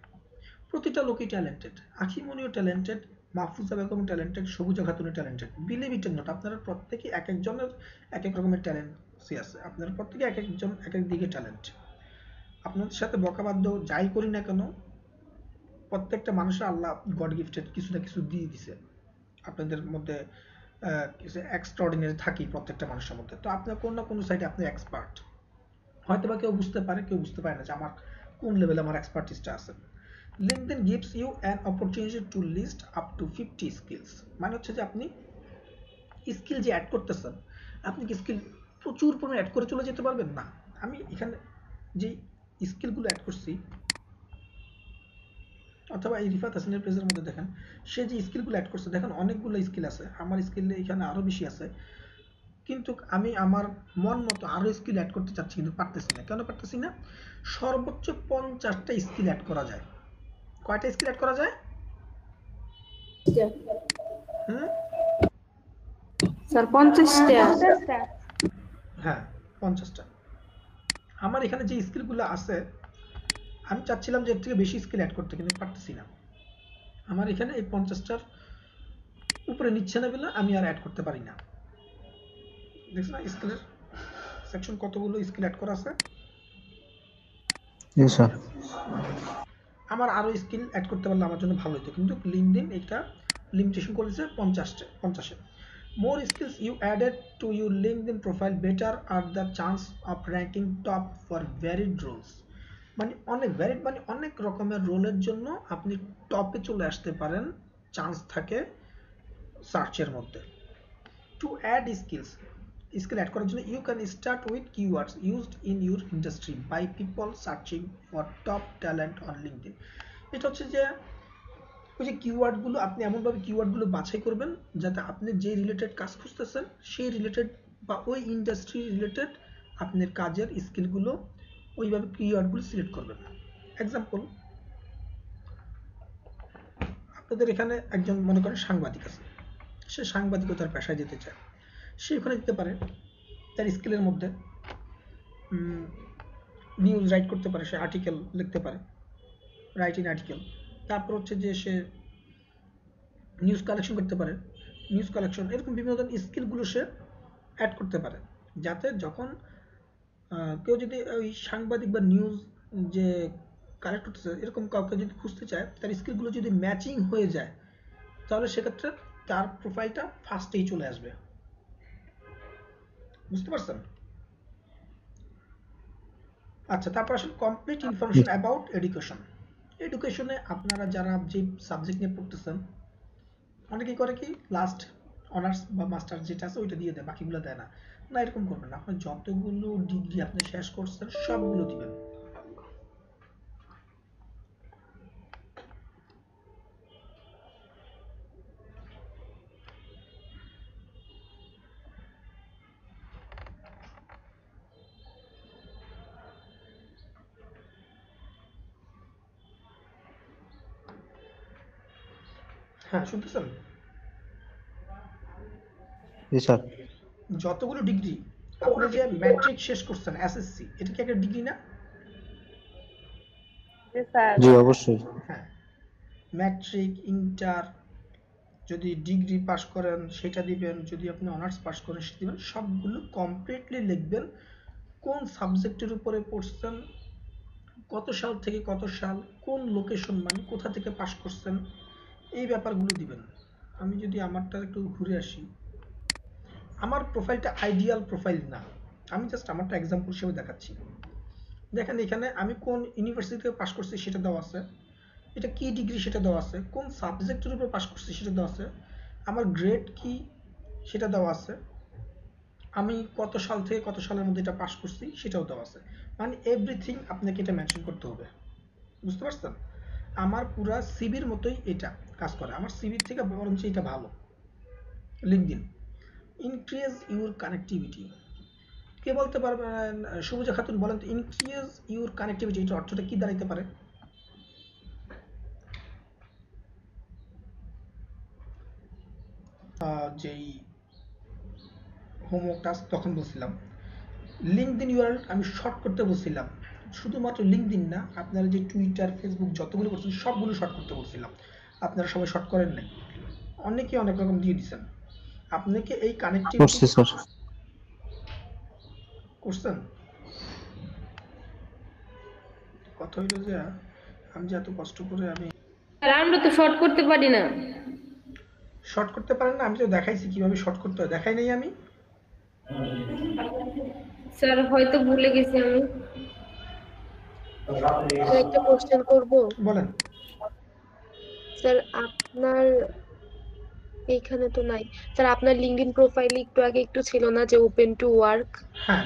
প্রতিটা লোকই ট্যালেন্টেড, আখিমনিও ট্যালেন্টেড, মাহফুজা বেগম ট্যালেন্টেড, সবুজা খাতুনও talented. Believe it or not, আপনারা প্রত্যেকে এক একজনের এক এক রকমের ট্যালেন্টসি আছে, আপনারা প্রত্যেকে এক একজন এক এক দিকে ট্যালেন্ট। আপনাদের সাথে বকাবাদ্য যাই করি না কেন, প্রত্যেকটা মানুষের আল্লাহ গড গিফটেড কিছু না কিছু দিয়ে দিছে। আপনাদের মধ্যে কিছু এক্সট্রাঅর্ডিনারি থাকেই প্রত্যেকটা মানুষের মধ্যে। তো আপনার কোন না কোন সাইডে আপনি এক্সপার্ট, হয়তো বা কেউ বুঝতে পারে কেউ বুঝতে পারে না যে আমার কোন লেভেলে আমার এক্সপার্টিসটা আছে। LinkedIn gives you an opportunity to list up to 50 skills, মানে হচ্ছে যে আপনি স্কিল যে অ্যাড করতেছেন, আপনি কি স্কিল প্রচুর পরিমাণে অ্যাড করে চলে যেতে পারবেন না। আমি এখানে যে স্কিলগুলো অ্যাড করছি, অথবা এই রিফাত হাসানের পেজের মধ্যে দেখেন সে যে স্কিলগুলো অ্যাড করছে, দেখেন অনেকগুলো স্কিল আছে, আমার স্কিল এখানে আরো বেশি আছে, কিন্তু আমি আমার মন মতো আরো স্কিল অ্যাড করতে চাচ্ছি কিন্তু পারতেছি না। কেন পারতেছি না? সর্বোচ্চ 50টা স্কিল অ্যাড করা যায়। কয়টা স্কিল অ্যাড করা যায়? স্যার 50টা। হ্যাঁ 50টা। আমার এখানে যে স্কিলগুলো আছে আমি চাচ্ছিলাম যে এর থেকে বেশি স্কিল অ্যাড করতে, কিন্তু পারতেছি না। আমার এখানে এই 50টার উপরে নিচ্ছে না বলে আমি আর অ্যাড করতে পারি না। দেখছেন না স্কিলের সেকশন কতগুলো স্কিল অ্যাড করা আছে? জি স্যার। আমার আরো স্কিল অ্যাড করতে পারলে আমার জন্য ভালো হতো, কিন্তু লিঙ্কডইন এটা লিমিটেশন করেছে 50-এ। More skills you added to your LinkedIn profile, better are the chance of ranking top for varied roles. মানে অনেক ভ্যারিড মানে অনেক রকমের রোলের জন্য আপনি টপে চলে আসতে পারেন, চান্স থাকে সার্চের মধ্যে। টু অ্যাড স্কিল অ্যাড করার জন্য you can start with keywords used in your industry by people searching for top talent on LinkedIn. এটা হচ্ছে যে ওই যে কিওয়ার্ডগুলো আপনি এমনভাবে কিওয়ার্ডগুলো বাছাই করবেন যাতে আপনি যে রিলেটেড কাজ খুঁজতেছেন সেই রিলেটেড বা ওই ইন্ডাস্ট্রি রিলেটেড আপনার কাজের স্কিলগুলো ওইভাবে কিওয়ার্ডগুলো সিলেক্ট করবেন। এক্সাম্পল, আপনাদের এখানে একজন মনে করেন সাংবাদিক আছে, সে সাংবাদিকতার পেশায় যেতে চায়, সে ওখানে দিতে পারে তার স্কিলের মধ্যে নিউজ রাইট করতে পারে, সে আর্টিকেল লিখতে পারে, রাইটিং আর্টিকেল। তারপর হচ্ছে যে সে নিউজ কালেকশন করতে পারে, নিউজ কালেকশন, এরকম বিভিন্ন ধরনের স্কিলগুলো সে অ্যাড করতে পারে, যাতে যখন কেউ যদি ওই সাংবাদিক বা নিউজ যে কালেক্ট করতেছে এরকম কাউকে যদি খুঁজতে চায়, তার স্কিলগুলো যদি ম্যাচিং হয়ে যায় তাহলে সেক্ষেত্রে তার প্রোফাইলটা ফার্স্টেই চলে আসবে। বুঝতে পারছেন? আচ্ছা, তারপর আসলে কমপ্লিট ইনফরমেশন অ্যাবাউট এডুকেশন। এডুকেশনে আপনারা যারা যে সাবজেক্ট নিয়ে পড়তেছেন, অনেকেই করে কি লাস্ট অনার্স বা মাস্টার যেটা আছে ওইটা দিয়ে দেয়, বাকিগুলো দেয় না। না, এরকম করবেন না, আপনার যতগুলো ডিগ্রি আপনি শেষ করছেন সবগুলো দিবেন। হ্যাঁ, শুনতেছেন? জি স্যার। যতগুলো ডিগ্রি আপনি যে ম্যাট্রিক শেষ করছেন এসএসসি, এটা কি একটা ডিগ্রি না? জি অবশ্যই। হ্যাঁ, ম্যাট্রিক, ইন্টার, যদি ডিগ্রি পাস করেন সেটা দিবেন, যদি আপনি অনার্স পাস করেন সেটা দিবেন। সবগুলো কমপ্লিটলি লিখবেন, কোন সাবজেক্টের উপরে পড়ছেন, কত সাল থেকে কত সাল, কোন লোকেশন মানে কোথা থেকে পাস করছেন, এই ব্যাপারগুলো দিবেন। আমি যদি আমারটা একটু ঘুরে আসি, আমার প্রোফাইলটা আইডিয়াল প্রোফাইল না, আমি জাস্ট আমারটা এক্সাম্পল হিসেবে দেখাচ্ছি। দেখেন এখানে আমি কোন ইউনিভার্সিটি থেকে পাস করছি সেটা দেওয়া আছে, এটা কি ডিগ্রি সেটা দেওয়া আছে, কোন সাবজেক্টের উপর পাস করছি সেটা দেওয়া আছে, আমার গ্রেড কি সেটা দেওয়া আছে, আমি কত সাল থেকে কত সালের মধ্যে এটা পাস করছি সেটাও দেওয়া আছে। মানে এভরিথিং আপনাকে এটা মেনশন করতে হবে। বুঝতে পারছেন? আমার পুরা সিভির মতোই এটা কাজ করে, আমার সিভির থেকে বরঞ্চ এটা ভালো। LinkedIn increase your connectivity. কে বলতে পারবেন? সুবজা খাতুন বলেন তো, ইনক্রিজ ইউর কানেক্টিভিটি এটা অর্থটা কি দাঁড়াইতে পারে? যেই হোমওয়ার্ক টাস্ক তখন বলছিলাম লিঙ্কডইন ইউআরএল আমি শর্ট করতে বলছিলাম, শুধুমাত্র লিঙ্কডইন না, আপনারা যে টুইটার, ফেসবুক যতগুলো করছেন সবগুলো শর্ট করতে বলছিলাম, আপনারা সবাই শর্ট করেন নাই, অনেকে অনেক রকম দিয়ে দিচ্ছেন। আপনাকে এই কানেক্টিভিটি করছেন। কথা হইল যে আমি যে এত কষ্ট করে আমি আমরা তো শর্ট করতে পারি না। শর্ট করতে পারেন না? আমি তো দেখাইছি কিভাবে শর্ট করতে হয়, দেখাই নাই আমি? স্যার হয়তো ভুলে গেছি আমি। একটা কোশ্চেন করব। বলেন। স্যার আপনার এইখানে তো নাই স্যার, আপনার লিঙ্কডইন প্রোফাইলে একটু আগে একটু ছিল না যে ওপেন টু ওয়ার্ক? হ্যাঁ,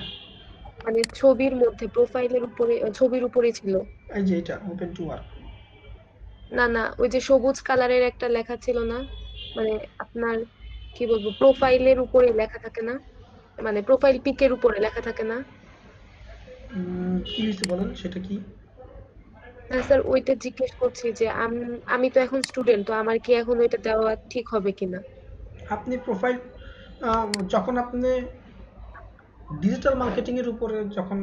মানে ছবির মধ্যে প্রোফাইলের উপরে, ছবির উপরে ছিল। এই যে এটা ওপেন টু ওয়ার্ক। না না, ওই যে সবুজ কালারের একটা লেখা ছিল না, মানে আপনার কি বলবো প্রোফাইলের উপরে লেখা থাকে না, মানে প্রোফাইল পিকের উপরে লেখা থাকে না? কি হয়েছে বলেন, সেটা কি? হ্যাঁ স্যার, ওইটা জিজ্ঞেস করছি যে আমি তো এখন স্টুডেন্ট, তো আমার কি এখন ওইটা দেওয়া ঠিক হবে কিনা? আপনি প্রোফাইল যখন আপনি ডিজিটাল মার্কেটিং এর উপরে যখন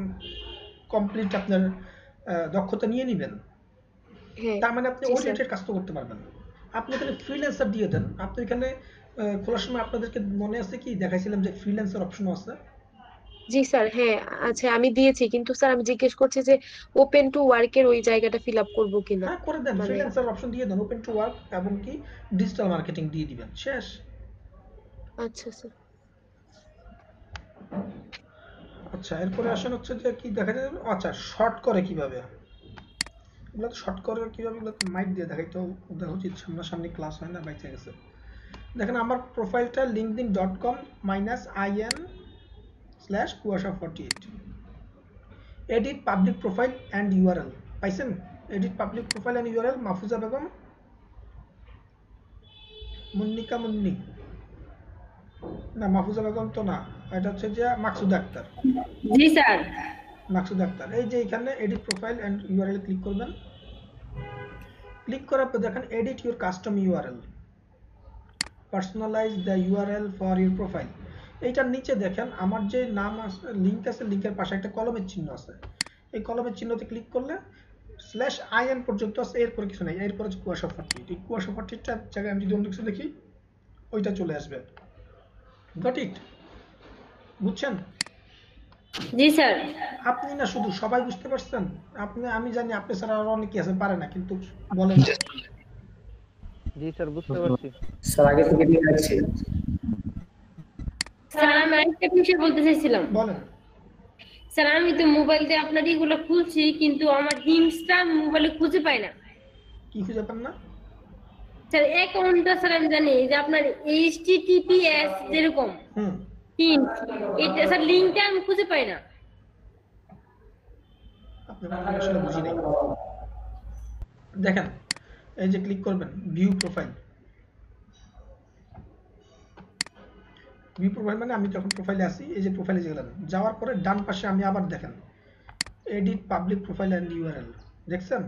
কমপ্লিট আপনার দক্ষতা নিয়ে নেবেন, তার মানে আপনি ওই রিলেটেড কাজ তো করতে পারবেন। আপনি এখানে ফ্রিল্যান্সার দিয়ে দেন, আপনি এখানে খোলার সময় আপনাদেরকে মনে আছে কি দেখাইছিলাম যে ফ্রিল্যান্সার অপশন আছে? জি স্যার, হ্যাঁ। আচ্ছা, আমি দিয়েছি, কিন্তু স্যার আমি জিজ্ঞেস করছি যে ওপেন টু ওয়ার্কের ওই জায়গাটা ফিল আপ করবো কিনা। হ্যাঁ করে দেন, মানে ফ্রিল্যান্সার অপশন দিয়ে দেন, ওপেন টু ওয়ার্ক এবং কি ডিজিটাল মার্কেটিং দিয়ে দিবেন, শেষ। আচ্ছা স্যার। আচ্ছা এরপরে আসেন হচ্ছে যে কি দেখা যায়, আচ্ছা শর্ট করে কিভাবে, এগুলো তো শর্ট করে কিভাবে, এগুলো তো মাইক দিয়ে দেখাই তো দেখা উচিত, সামনাসামনি ক্লাস হয় না, বাইচে গেছে। দেখেন আমার প্রোফাইলটা linkedin.com-in/kuasha48, edit public profile and URL, পাইছেন? Edit public profile and URL Mahfuza Begum, মুন্নিকা মুন্নি, না মাহফুজা বেগম তো না, এটা হচ্ছে যে মাকসুদা আক্তার। জি স্যার। মাকসুদা আক্তার, এই যে এখানে edit profile and URL click করবেন। ক্লিক করার পর দেখেন edit your custom URL, personalize the URL for your profile. এইটার নিচে দেখেন আমার যে নাম আছে, লিঙ্ক আছে, লিঙ্কের পাশে একটা কলমের চিহ্ন আছে, এই কলমের চিহ্নতে ক্লিক করলে /in পর্যন্ত আছে, এরপর কিছু নাই, এরপর হচ্ছে কুয়াশা48। এই কুয়াশা48টার জায়গায় আমি যদি অন্য কিছু দেখি ওইটা চলে আসবে। Got it? বুঝছেন? জি স্যার। আপনি না শুধু, সবাই বুঝতে পারছেন? আপনি, আমি জানি আপনি ছাড়া আরো অনেকে আছে পারে না, কিন্তু বলেন। জি স্যার, বুঝতে পারছি। স্যার আগে থেকে দিয়ে রাখছি। স্যার আমি আরেকটা বিষয় বলতে চাইছিলাম। বলেন। স্যার আমি তো মোবাইল দিয়ে আপনার এগুলো খুলছি, কিন্তু আমার হিমসটা মোবাইলে খুঁজে পাই না। কি খুঁজে পান না? স্যার অ্যাকাউন্টটা স্যার আমি জানি যে আপনার HTTPS যেরকম হিম, এটা স্যার লিংকটা আমি খুঁজে পাই না। আপনার কথা আসলে বুঝি নাই। দেখেন এই যে ক্লিক করবেন ভিউ প্রোফাইল, ভিউ প্রোফাইল মানে আমি যখন প্রোফাইলে আসি, এই যে প্রোফাইলে গেলাম, যাওয়ার পরে ডান পাশে আমি আবার দেখেন edit public profile and URL, দেখছেন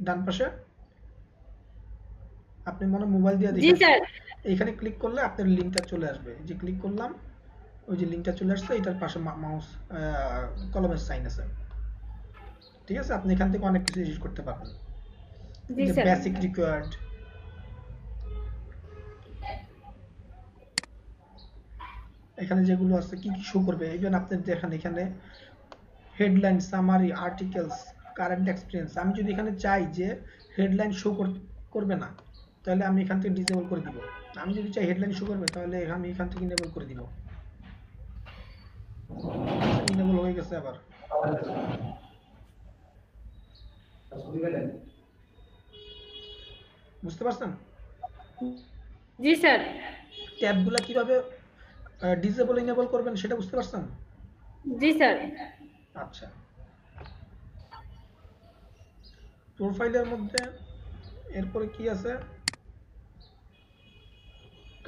ডান পাশে? আপনি মনে মোবাইল দিয়ে দেখেন, এইখানে ক্লিক করলে আপনার লিঙ্কটা চলে আসবে। এই যে ক্লিক করলাম, ওই যে লিঙ্কটা চলে আসছে, এটার পাশে মাউস কলমের সাইন আছে, ঠিক আছে? আপনি এখান থেকে অনেক কিছু এডিট করতে পারবেন। বেসিক রিকোয়ার্ড, এখানে যেগুলো আছে কি কি শো করবে, ইভেন আপনি দেখেন এখানে headline, summary, articles, current experience. আমি যদি এখানে চাই যে হেডলাইন শো করবে না, তাহলে আমি এখান থেকে ডিসেবল করে দিব। আমি যদি চাই হেডলাইন শো করবে, তাহলে আমি এখান থেকে ইনেবল করে দিব। ইনেবল হয়ে গেছে আবার। বুঝতে পারছেন? জি স্যার। ট্যাবগুলো কিভাবে ডিসেবল ইনেবল করবেন সেটা বুঝতে পারছেন? জি স্যার। আচ্ছা, প্রোফাইলের মধ্যে এরপরে কি আছে?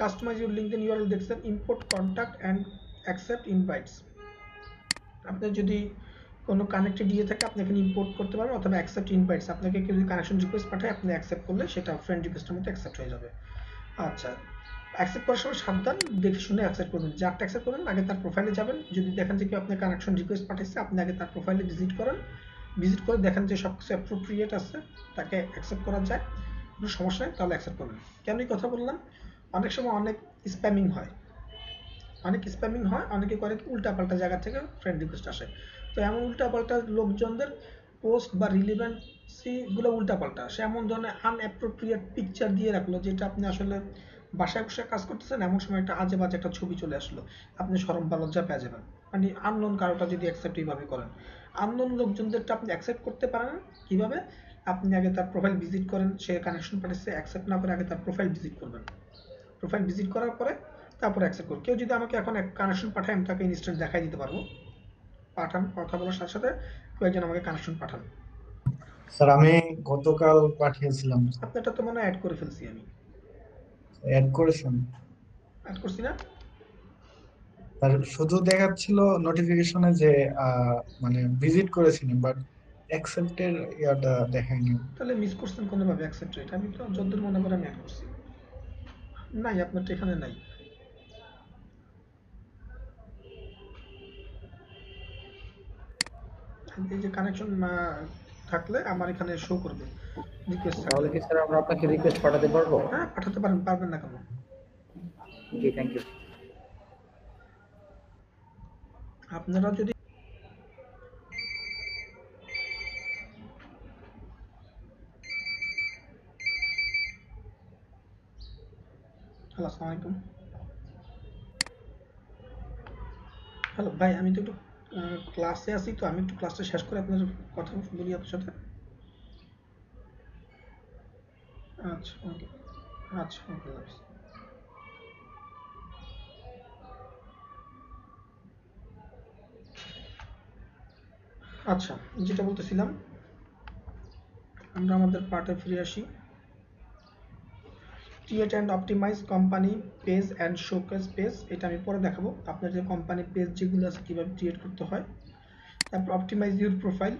কাস্টমাইজ ইউর লিঙ্কডইন ইউআরএল, দেখছেন import contact and accept invites. আপনি যদি কোনো কানেক্টেড দিয়ে থাকে আপনি এখানে ইম্পোর্ট করতে পারবেন, অথবা অ্যাকসেপ্ট ইনভাইটস, আপনাকে কেউ যদি কানেকশন রিকোয়েস্ট পাঠায় আপনি অ্যাকসেপ্ট করলে সেটা ফ্রেন্ড রিকোয়েস্টের মধ্যে অ্যাকসেপ্ট হয়ে যাবে। আচ্ছা, অ্যাকসেপ্ট করার সময় সাবধান, দেখে শুনে অ্যাকসেপ্ট করবেন। যারটা অ্যাকসেপ্ট করবেন আগে তার প্রোফাইলে যাবেন, যদি দেখেন যে কেউ আপনার কানেকশন রিকোয়েস্ট পাঠাইছে আপনি আগে তার প্রোফাইলে ভিজিট করেন, ভিজিট করে দেখেন যে সব কিছু অ্যাপ্রোপ্রিয়েট আছে, তাকে অ্যাকসেপ্ট করা যায়, কোনো সমস্যা নেই, তাহলে অ্যাকসেপ্ট করবেন। কেন এই কথা বললাম? অনেক সময় অনেক স্প্যামিং হয়, অনেকে করে উল্টাপাল্টা জায়গা থেকে ফ্রেন্ড রিকোয়েস্ট আসে। তো এমন উল্টাপাল্টা লোকজনদের পোস্ট বা রিলেভেন্সি গুলো উল্টাপাল্টা, সে এমন ধরনের আনঅ্যাপ্রোপ্রিয়েট পিকচার দিয়ে রাখলো যেটা আপনি আসলে বাসায় বসে কাজ করতেছেন, এমন সময় একটা আজে বাজে একটা ছবি চলে আসলো, আপনি শরম বা লজ্জা পেয়ে যাবেন। মানে আননোন কারোটা যদি অ্যাকসেপ্ট এইভাবে করেন, আননোন লোকজনদেরটা আপনি অ্যাকসেপ্ট করতে পারেন কিভাবে? আপনি আগে তার প্রোফাইল ভিজিট করেন, সে কানেকশন পাঠাচ্ছে, অ্যাকসেপ্ট না করে আগে তার প্রোফাইল ভিজিট করবেন, প্রোফাইল ভিজিট করার পরে তারপরে অ্যাকসেপ্ট করুন। কেউ যদি আমাকে এখন কানেকশন পাঠায় আমি তাকে ইনস্ট্যান্ট দেখাই দিতে পারবো, পাঠান, কথা বলার সাথে সাথে কেউ একজন আমাকে কানেকশন পাঠান। স্যার আমি গতকাল পাঠিয়েছিলাম। আপনারটা তো মনে হয় অ্যাড করে ফেলছি আমি। অ্যাড করেছেন? অ্যাড করছি না? আর শুধু দেখাচ্ছিল নোটিফিকেশনে যে মানে ভিজিট করেছিলেন, বাট অ্যাকসেপ্টের ইয়াটা দেখায়নি। তাহলে মিস করছেন কোনোভাবে অ্যাকসেপ্ট রেট, আমি তো যতদূর মনে করে আমি অ্যাড করছি। নাই, আপনারটা এখানে নাই। এই যে কানেকশন থাকলে আমার এখানে শো করবে রিকোয়েস্ট তাহলে থাকলে। কি স্যার আমরা আপনাকে রিকোয়েস্ট পাঠাতে পারবো? হ্যাঁ পাঠাতে পারেন, পারবেন না কেন? জি থ্যাংক ইউ। আপনারা যদি হ্যালো আসসালামু আলাইকুম। হ্যালো ভাই, আমি তো একটু ক্লাসে আছি, তো আমি একটু ক্লাসটা শেষ করে আপনার কথা বলি আপনার সাথে। আচ্ছা ওকে, আচ্ছা ওকে। আচ্ছা, যেটা বলতেছিলাম, আমরা আমাদের পার্টে ফিরে আসি। Create and optimize company page and showcase page, এটা আমি পরে দেখাবো আপনার যে কোম্পানি পেজ যেগুলো আছে কীভাবে ক্রিয়েট করতে হয়। তারপর অপটিমাইজ ইউর প্রোফাইল,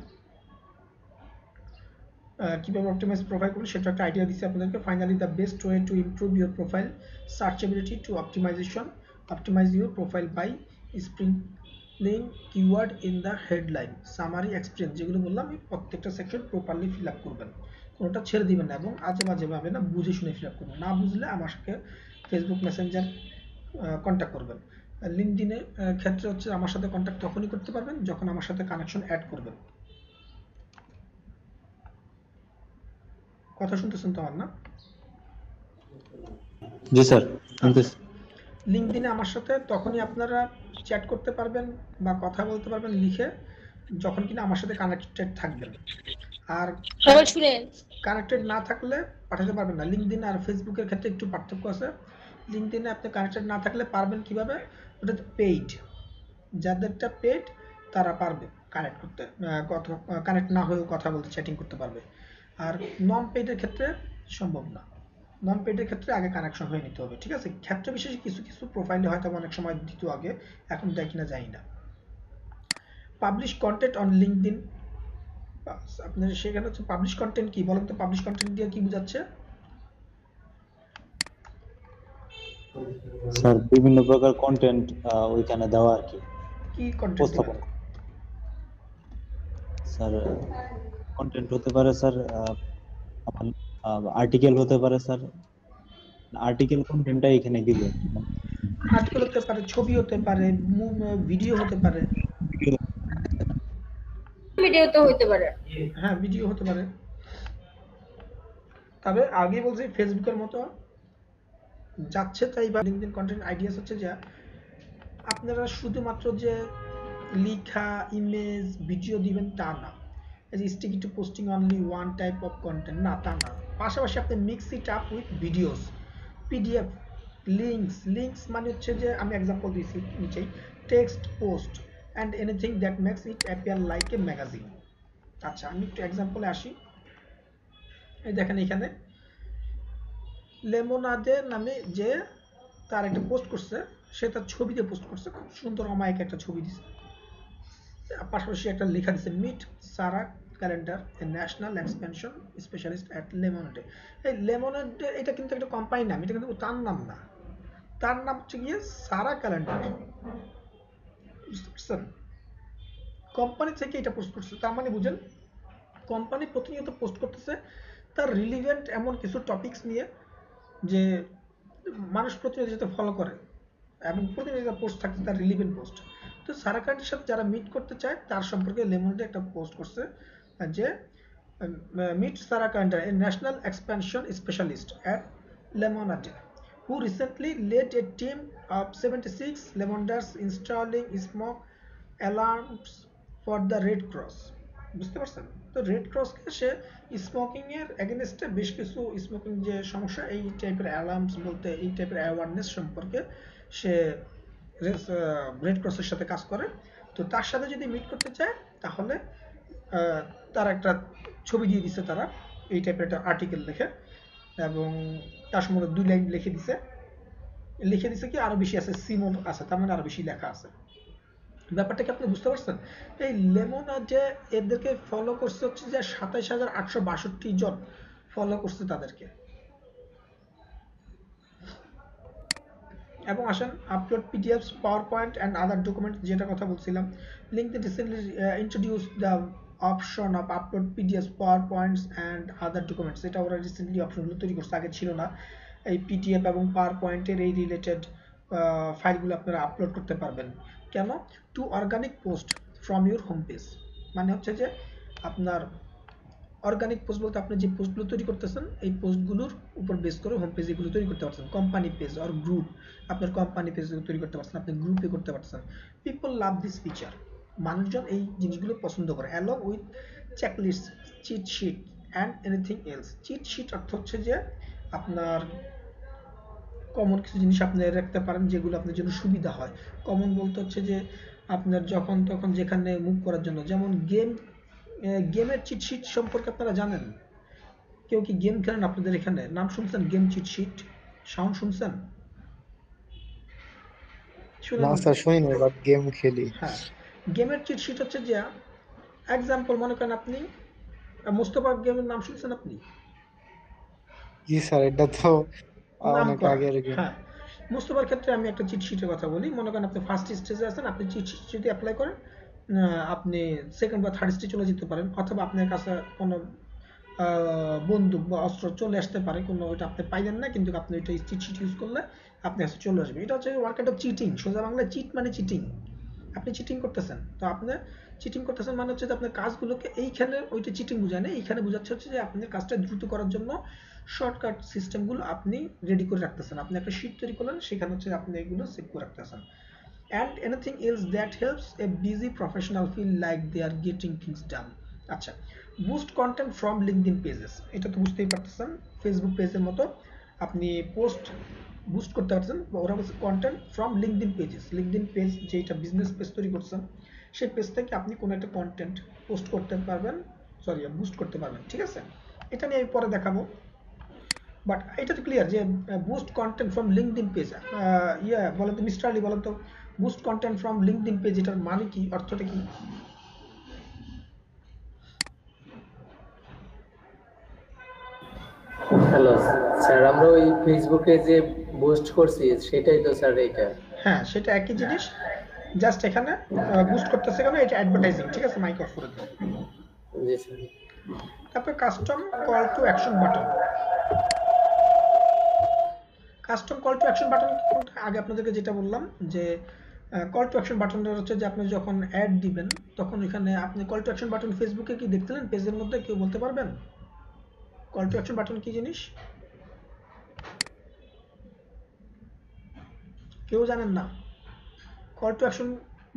কীভাবে অপটিমাইজ প্রোফাইল করবেন সেটা একটা আইডিয়া দিচ্ছি আপনাদেরকে। Finally the best way to improve your profile searchability to optimization, optimize your profile by sprinkling keyword in the headline, summary, experience, যেগুলো বললাম এই প্রত্যেকটা সেকশন প্রপারলি ফিল আপ করবেন, কোনোটা ছেড়ে দিবেন না এবং আজে বাজে ভাবে না, বুঝে শুনে ফিল আপ করবেন। না বুঝলে আমার সাথে ফেসবুক মেসেঞ্জার কন্ট্যাক্ট করবেন। লিঙ্কডইনের ক্ষেত্রে হচ্ছে আমার সাথে কন্ট্যাক্ট তখনই করতে পারবেন যখন আমার সাথে কানেকশন অ্যাড করবেন। কথা শুনতেছেন তো আমার না? জি স্যার শুনতেছি। লিঙ্কডইনে আমার সাথে তখনই আপনারা চ্যাট করতে পারবেন বা কথা বলতে পারবেন লিখে, যখন কিনা আমার সাথে কানেক্টেড থাকবেন। আর কানেক্টেড না থাকলে পাঠাতে পারবেন না। লিঙ্কডইন আর ফেসবুকের ক্ষেত্রে একটু পার্থক্য আছে। লিঙ্কডইনে আপনি কানেক্টেড না থাকলে পারবেন কিভাবে, ওটা পেইড, যাদেরটা পেইড তারা পারবে কানেক্ট করতে, কানেক্ট না হয়েও কথা বলতে, চ্যাটিং করতে পারবে। আর নন পেইডের ক্ষেত্রে সম্ভব না। নন পেইডের ক্ষেত্রে আগে কানেকশন হয়ে নিতে হবে, ঠিক আছে? ক্ষেত্র বিশেষে কিছু কিছু প্রোফাইলে হয়তো অনেক সময় দিত আগে, এখন দেয় কিনা জানি না। পাবলিশ কন্টেন্ট অন লিঙ্কডইন, আপনার সেখানে হচ্ছে পাবলিশ কন্টেন্ট কি বলেন তো? পাবলিশ কন্টেন্ট দিয়ে কি বোঝাচ্ছে? স্যার বিভিন্ন প্রকার কন্টেন্ট ওইখানে দেওয়া আর কি। কি কন্টেন্ট? উপস্থাপন স্যার, কন্টেন্ট হতে পারে স্যার আর্টিকেল হতে পারে স্যার, আর্টিকেল কন্টেন্টটা এখানে দিবে। আর্টিকেল হতে পারে, ছবি হতে পারে, ভিডিও হতে পারে। ভিডিও তো হতে পারে, হ্যাঁ ভিডিও হতে পারে। তবে আগে বলছি ফেসবুকের মতো যাচ্ছে তাই বা লিঙ্কডইন কন্টেন্ট আইডিয়াস হচ্ছে যে আপনারা শুধুমাত্র যে লেখা, ইমেজ, ভিডিও দিবেন তা না, এই sticky to posting only one type of content না, তা না। পাশাপাশি আপনি mix it up with videos, PDF, links মানে হচ্ছে যে আমি এক্সাম্পল দিয়েছি নিচেই, text, post and anything that makes it appear like a magazine. আচ্ছা আমি একটু এক্সাম্পলে আসি। এই দেখেন এখানে লেমোনাদে নামে যে তার একটা পোস্ট করছে, সে তার ছবি দিয়ে পোস্ট করছে, খুব সুন্দর অমায়িক একটা ছবি দিছে, পাশাপাশি একটা লেখা দিছে, meet Sarah Calendar, a national expansion specialist at লেমনেডে। এই লেমনেডে এটা কিন্তু একটা কোম্পানি নাম, এটা কিন্তু তার নাম না, তার নাম হচ্ছে গিয়ে সারা ক্যালেন্ডার, বুঝতে পারছেন? কোম্পানি থেকে এটা পোস্ট করছে, তার মানে বুঝেন কোম্পানি প্রতিনিয়ত পোস্ট করতেছে তার রিলিভেন্ট এমন কিছু টপিকস নিয়ে যে মানুষ প্রতিনিয়ত যাতে ফলো করে এবং প্রতিনিয়ত পোস্ট থাকছে তার রিলিভেন্ট পোস্ট। তো সারা ক্যালেন্ডারের সাথে যারা মিট করতে চায় তার সম্পর্কে লেমনেডে একটা পোস্ট করছে যে meet Sarah Calendar, a national expansion specialist at লেমনেডে who recently led a team of 76 Lemonders installing smoke alarms for the Red Cross। বুঝতে পারছেন তো? রেড ক্রসকে সে স্মোকিং এর এগেনস্টে বেশ কিছু স্মোকিং যে সমস্যা এই টাইপের অ্যালার্মস বলতে এই টাইপের অ্যাওয়ারনেস সম্পর্কে সে রেড ক্রসের সাথে কাজ করে। তো তার সাথে যদি মিট করতে চায় তাহলে তার একটা ছবি দিয়ে দিচ্ছে, তারা এই টাইপের একটা আর্টিকেল লিখে এবং তার সম্বন্ধে 2 লাইন লিখে দিছে কি আরো বেশি আছে, সিমন আছে, তার মানে আরো বেশি লেখা আছে। ব্যাপারটা কি আপনি বুঝতে পারছেন? এই লেমনেডে এদেরকে ফলো করছে হচ্ছে যে 27,862 জন ফলো করছে তাদেরকে। এবং আসেন upload PDFs, power point and other document, যেটা কথা বলছিলাম। LinkedIn recently introduce the option of upload PDFs, power points and other documents. এটা ওরা রিসেন্টলি অপশনগুলো তৈরি করছে, আগে ছিল না। এই পিডিএফ এবং পাওয়ার পয়েন্টের এই রিলেটেড ফাইলগুলো আপনারা আপলোড করতে পারবেন। কেন? To organic post from your home page, মানে হচ্ছে যে আপনার অর্গানিক পোস্ট বলতে আপনি যে পোস্টগুলো তৈরি করতেছেন এই পোস্টগুলোর উপর বেস করে হোম পেজ এগুলো তৈরি করতে পারছেন। কোম্পানি পেজ অর গ্রুপ, আপনার কোম্পানি পেজ তৈরি করতে পারছেন, আপনি গ্রুপে করতে পারছেন। পিপল লাভ দিস ফিচার, মানুষজন এই জিনিসগুলো পছন্দ করে। Along with checklist, cheat sheet and anything else. Cheat sheet অর্থ হচ্ছে যে আপনার কমন কিছু জিনিস আপনি রাখতে পারেন যেগুলো আপনার জন্য সুবিধা হয়। কমন বলতে হচ্ছে যে আপনার যখন তখন যেখানে মুভ করার জন্য, যেমন গেমের চিট শিট সম্পর্কে আপনারা জানেন? কেউ কি গেম খেলেন আপনাদের এখানে? নাম শুনছেন গেম চিট শিট? সাউন্ড শুনছেন? না স্যার শুনিনি, বাট গেম খেলি। হ্যাঁ, গেমের চিট শিট হচ্ছে যে এক্সাম্পল মনে করেন আপনি মোস্তফা গেমের নাম শুনছেন আপনি? জি স্যার, এটা তো অনেক নামকরা। আগের গেম। হ্যাঁ, মোস্তফার ক্ষেত্রে আমি একটা চিট শিটের কথা বলি। মনে করেন আপনি ফার্স্ট স্টেজে আছেন, আপনি চিট শিট যদি অ্যাপ্লাই করেন আপনি সেকেন্ড বা থার্ড স্টেজে চলে যেতে পারেন, অথবা আপনার কাছে কোনো বন্দুক বা অস্ত্র চলে আসতে পারে, কোনো ওইটা আপনি পাইলেন না, কিন্তু আপনি ওইটা চিট শিট ইউজ করলে আপনি কাছে চলে আসবে। এটা হচ্ছে ওয়ার্ক অফ চিটিং। সোজা বাংলায় চিট মানে চিটিং। আপনি চিটিং করতেছেন, তো আপনি চিটিং করতেছেন মানে হচ্ছে যে আপনার কাজগুলোকে এইখানে ওইটা চিটিং বোঝায় না, এইখানে বোঝাচ্ছে হচ্ছে যে আপনার কাজটা দ্রুত করার জন্য শর্টকাট সিস্টেমগুলো আপনি রেডি করে রাখতেছেন। আপনি একটা শিট তৈরি করলেন, সেখানে হচ্ছে আপনি এগুলো সেভ করে রাখতেছেন। and anything else that helps a busy professional feel like they are getting things done. আচ্ছা, boost content from LinkedIn pages, এটা তো বুঝতেই পারতেছেন ফেসবুক পেজের মতো আপনি পোস্ট বুস্ট করতে পারছেন। ওরা বলছে content from LinkedIn pages. LinkedIn page যেটা বিজনেস পেজ তৈরি করছেন, সেই পেজ থেকে আপনি কোনো একটা কন্টেন্ট পোস্ট করতে পারবেন, সরি বুস্ট করতে পারবেন। ঠিক আছে, এটা নিয়ে আমি পরে দেখাবো। বাট এটা তো ক্লিয়ার যে boost content from LinkedIn page. বলেন তো মিস্টার আলী, বলেন তো boost content from LinkedIn page এটার মানে কি, অর্থটা কি? হ্যালো স্যার, আমরা ওই ফেসবুকে যে পোস্ট করছি সেটাই তো স্যার এটা। হ্যাঁ, সেটা একই জিনিস, জাস্ট এখানে বুস্ট করতেছে কেন, এটা অ্যাডভার্টাইজিং। ঠিক আছে, মাইক অফ করে দিন। জি স্যার। তারপর custom call to action button. Custom call to action button আগে আপনাদেরকে যেটা বললাম যে কল টু অ্যাকশন বাটনটা হচ্ছে যে আপনি যখন অ্যাড দিবেন তখন এখানে আপনি কল টু অ্যাকশন বাটন ফেসবুকে কি দেখছিলেন পেজের মধ্যে? কেউ বলতে পারবেন কল টু অ্যাকশন বাটন কি জিনিস? কেউ জানেন না? কল টু অ্যাকশন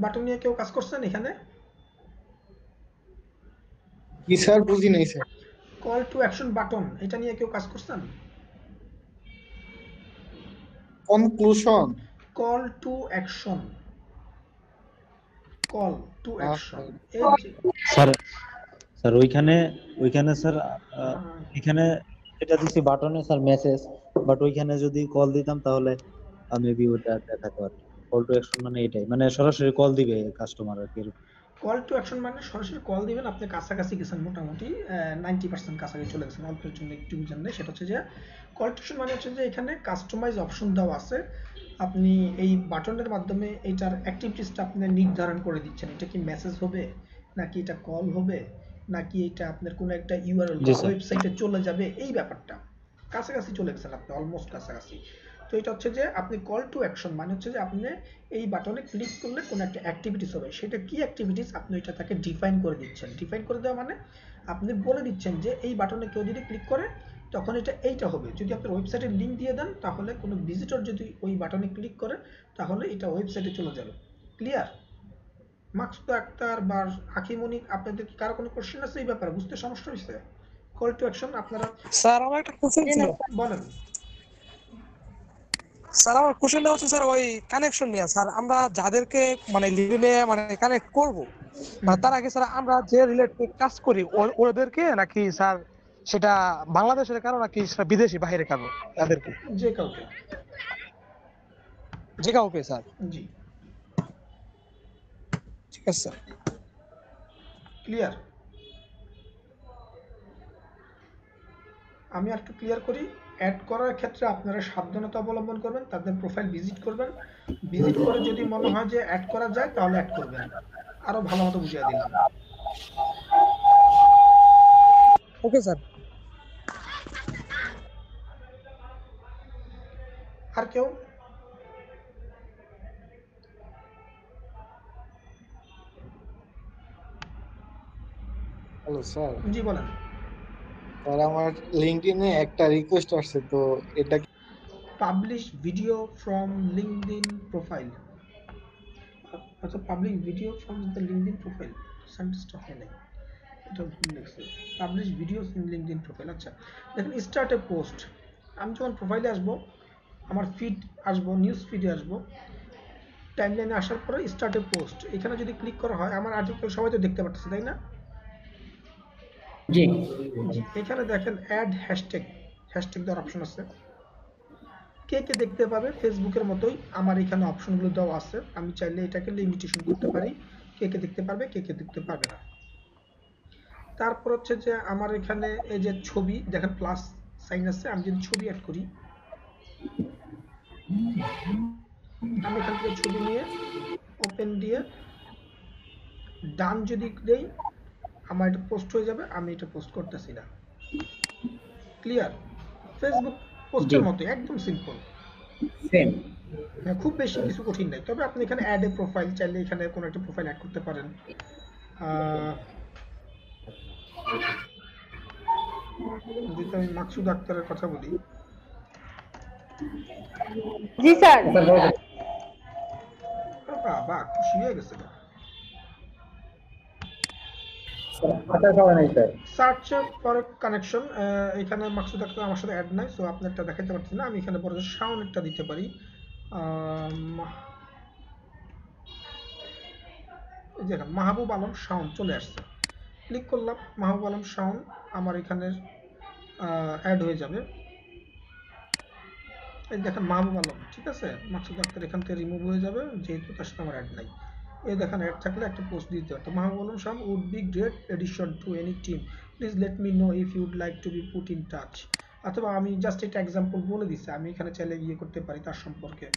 বাটন নিয়ে কেউ কাজ করছেন এখানে? কি স্যার, বুঝি নাই sir. Call to action button এটা নিয়ে কেউ কাজ করছেন? Conclusion, call to action, call to action. Sir sir ওইখানে স্যার এখানে এটা দিছি বাটনে স্যার মেসেজ, বাট ওইখানে যদি কল দিতাম তাহলে মেবি ওটা দেখাতে পারত। কল টু অ্যাকশন মানে এটাই, মানে সরাসরি কল দিবে কাস্টমার আর কি। কল টু অ্যাকশন মানে সরাসরি কল দিবেন, আপনি কাছাকাছি গেছেন, মোটামুটি 90% কাছাকাছি চলে গেছেন, অল্পের জন্য একটু বুঝেন না। সেটা হচ্ছে যে কল টু অ্যাকশন মানে হচ্ছে যে এখানে কাস্টমাইজ অপশন দেওয়া আছে, আপনি এই বাটনের মাধ্যমে এটার অ্যাক্টিভিটিসটা আপনি নির্ধারণ করে দিচ্ছেন। এটা কি মেসেজ হবে, নাকি এটা কল হবে, নাকি এটা আপনার কোনো একটা ইউআরএল বা ওয়েবসাইটে চলে যাবে, এই ব্যাপারটা কাছাকাছি চলে গেছেন আপনি, অলমোস্ট কাছাকাছি। তো এটা হচ্ছে যে আপনি কল টু অ্যাকশন মানে হচ্ছে যে আপনি এই বাটনে ক্লিক করলে কোনো একটা অ্যাক্টিভিটিস হবে, সেটা কি অ্যাক্টিভিটিস আপনি ওইটা তাকে ডিফাইন করে দিচ্ছেন। ডিফাইন করে দেওয়া মানে আপনি বলে দিচ্ছেন যে এই বাটনে কেউ যদি ক্লিক করে তখন এটা এইটা হবে। যদি আপনার ওয়েবসাইটের লিঙ্ক দিয়ে দেন তাহলে কোনো ভিজিটর যদি ওই বাটনে ক্লিক করে তাহলে এটা ওয়েবসাইটে চলে যাবে। ক্লিয়ার? মাকসুদ আক্তার বা আকিমনি, আপনাদের কি কারো কোনো কোশ্চেন আছে এই ব্যাপারে? বুঝতে সমস্যা হয়েছে? কল টু অ্যাকশন আপনারা স্যার আমার একটা কোশ্চেন ছিল। বলেন স্যার। আমার কোশ্চেনটা হচ্ছে স্যার ওই কানেকশন নিয়ে। স্যার আমরা যাদেরকে মানে লিডে মানে কানেক্ট করব, মানে তার আগে স্যার আমরা যে রিলেটেড কাজ করি ওদেরকে নাকি স্যার সেটা বাংলাদেশের কারো নাকি সেটা বিদেশি বাইরে কারো, তাদেরকে? যে কাউকে, যে কাউকে স্যার। জি ঠিক আছে স্যার। ক্লিয়ার? আমি একটু ক্লিয়ার করি। অ্যাড করার ক্ষেত্রে আপনারা সাবধানতা অবলম্বন করবেন, তাদের প্রোফাইল ভিজিট করবেন, ভিজিট করে যদি মনে হয় যে অ্যাড করা যায় তাহলে অ্যাড করবেন। আরো ভালো মতো বুঝিয়ে দিলাম। Okay sir. আর কেউ? Hello sir. জি বলেন। স্যার আমার লিঙ্কডইনে একটা রিকোয়েস্ট আসছে, তো এটা কি publish video from LinkedIn profile? আচ্ছা, publish video from the LinkedIn profile, সেন্টেন্সটা হয় নাই, এটা ভুল লিখছি। Publish videos in LinkedIn profile. আচ্ছা দেখেন, স্টার্ট এ পোস্ট। আমি যখন প্রোফাইলে আসবো, আমার ফিড আসবো, নিউজ ফিডে আসবো, টাইমলাইনে আসার পরে স্টার্ট এ পোস্ট এখানে যদি ক্লিক করা হয়, আমার আর্টিকেল সবাই তো দেখতে পাচ্ছে, তাই না? জি। এখানে দেখেন অ্যাড হ্যাশট্যাগ, হ্যাশট্যাগ দেওয়ার অপশন আছে। কে কে দেখতে পাবে? ফেসবুকের মতোই আমার এখানে অপশনগুলো দেওয়া আছে, আমি চাইলে এটাকে লিমিটেশন করতে পারি, কে কে দেখতে পারবে, কে কে দেখতে পারবে না। তারপর হচ্ছে যে আমার এখানে এই যে ছবি দেখেন প্লাস সাইন আছে, আমি যদি ছবি অ্যাড করি, আমি এখান থেকে ছবি নিয়ে ওপেন দিয়ে ডান যদি দেই, আমার এটা পোস্ট হয়ে যাবে, আমি এটা পোস্ট করতেছি না। ক্লিয়ার? ফেসবুক পোস্টের মতো একদম সিম্পল, সেম। খুব বেশি কিছু কঠিন নাই। তবে আপনি এখানে অ্যাড এ প্রোফাইল চাইলে এখানে কোনো একটা প্রোফাইল অ্যাড করতে পারেন। যদি আমি মাকসুদ আক্তারের কথা বলি, জি স্যার। বাবা খুশি হয়ে গেছে। সার্চ ফর কানেকশন, এখানে মাকসুদ আক্তার আমার সাথে অ্যাড নাই, সো আপনারটা দেখাতে পারছি না। আমি এখানে বড় শাওন একটা দিতে পারি। দেখেন মাহবুব আলম শাওন চলে আসছে, ক্লিক করলাম, মাহবুব আলম শাওন আমার এখানে অ্যাড হয়ে যাবে। এই দেখেন মাহবুব আলম, ঠিক আছে? মাকসুদ আক্তার এখান থেকে রিমুভ হয়ে যাবে যেহেতু তার সাথে আমার অ্যাড নাই। এই দেখেন অ্যাড থাকলে একটা পোস্ট দিতে হতো, Mahbub Alam Shaon would be great addition to any team, please let me know if you'd like to be put in touch. অথবা আমি জাস্ট একটা এক্সাম্পল বলে দিচ্ছি, আমি এখানে চাইলে গিয়ে করতে পারি তার সম্পর্কে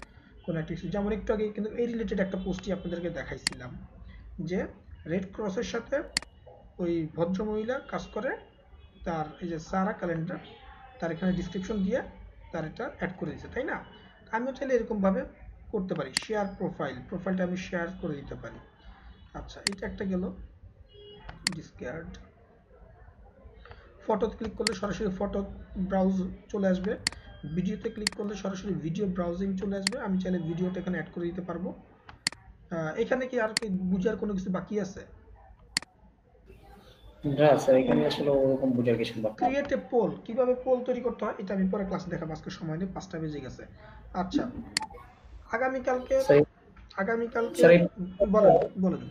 কোনো একটা কিছু। যেমন একটু আগে কিন্তু এই রিলেটেড একটা পোস্টই আপনাদেরকে দেখাইছিলাম যে রেড ক্রসের সাথে ওই ভদ্রমহিলা কাজ করে, তার এই যে সারা ক্যালেন্ডার, তার এখানে ডিসক্রিপশন দিয়ে তার এটা অ্যাড করে দিয়েছে, তাই না? আমিও চাইলে এরকমভাবে করতে পারি, শেয়ার প্রোফাইল, প্রোফাইলটা আমি শেয়ার করে দিতে পারি। আচ্ছা এটা একটা গেল। ডিসকার্ড ফটোতে ক্লিক করলে সরাসরি ফটো ব্রাউজ চলে আসবে, ভিডিওতে ক্লিক করলে সরাসরি ভিডিও ব্রাউজিং চলে আসবে, আমি চাইলে ভিডিওটা এখানে অ্যাড করে দিতে পারবো। এখানে কি আর কি বুঝার কোনো কিছু বাকি আছে? না স্যার, এখানে আসলে ওরকম বুঝার কিছু বাকি। ক্রিয়েট এ পোল, কিভাবে পোল তৈরি করতে হয় এটা আমি পরে ক্লাসে দেখাবো, আজকে সময় নেই, 5টা বেজে গেছে। আচ্ছা আগামীকালকে বলেন বলেন।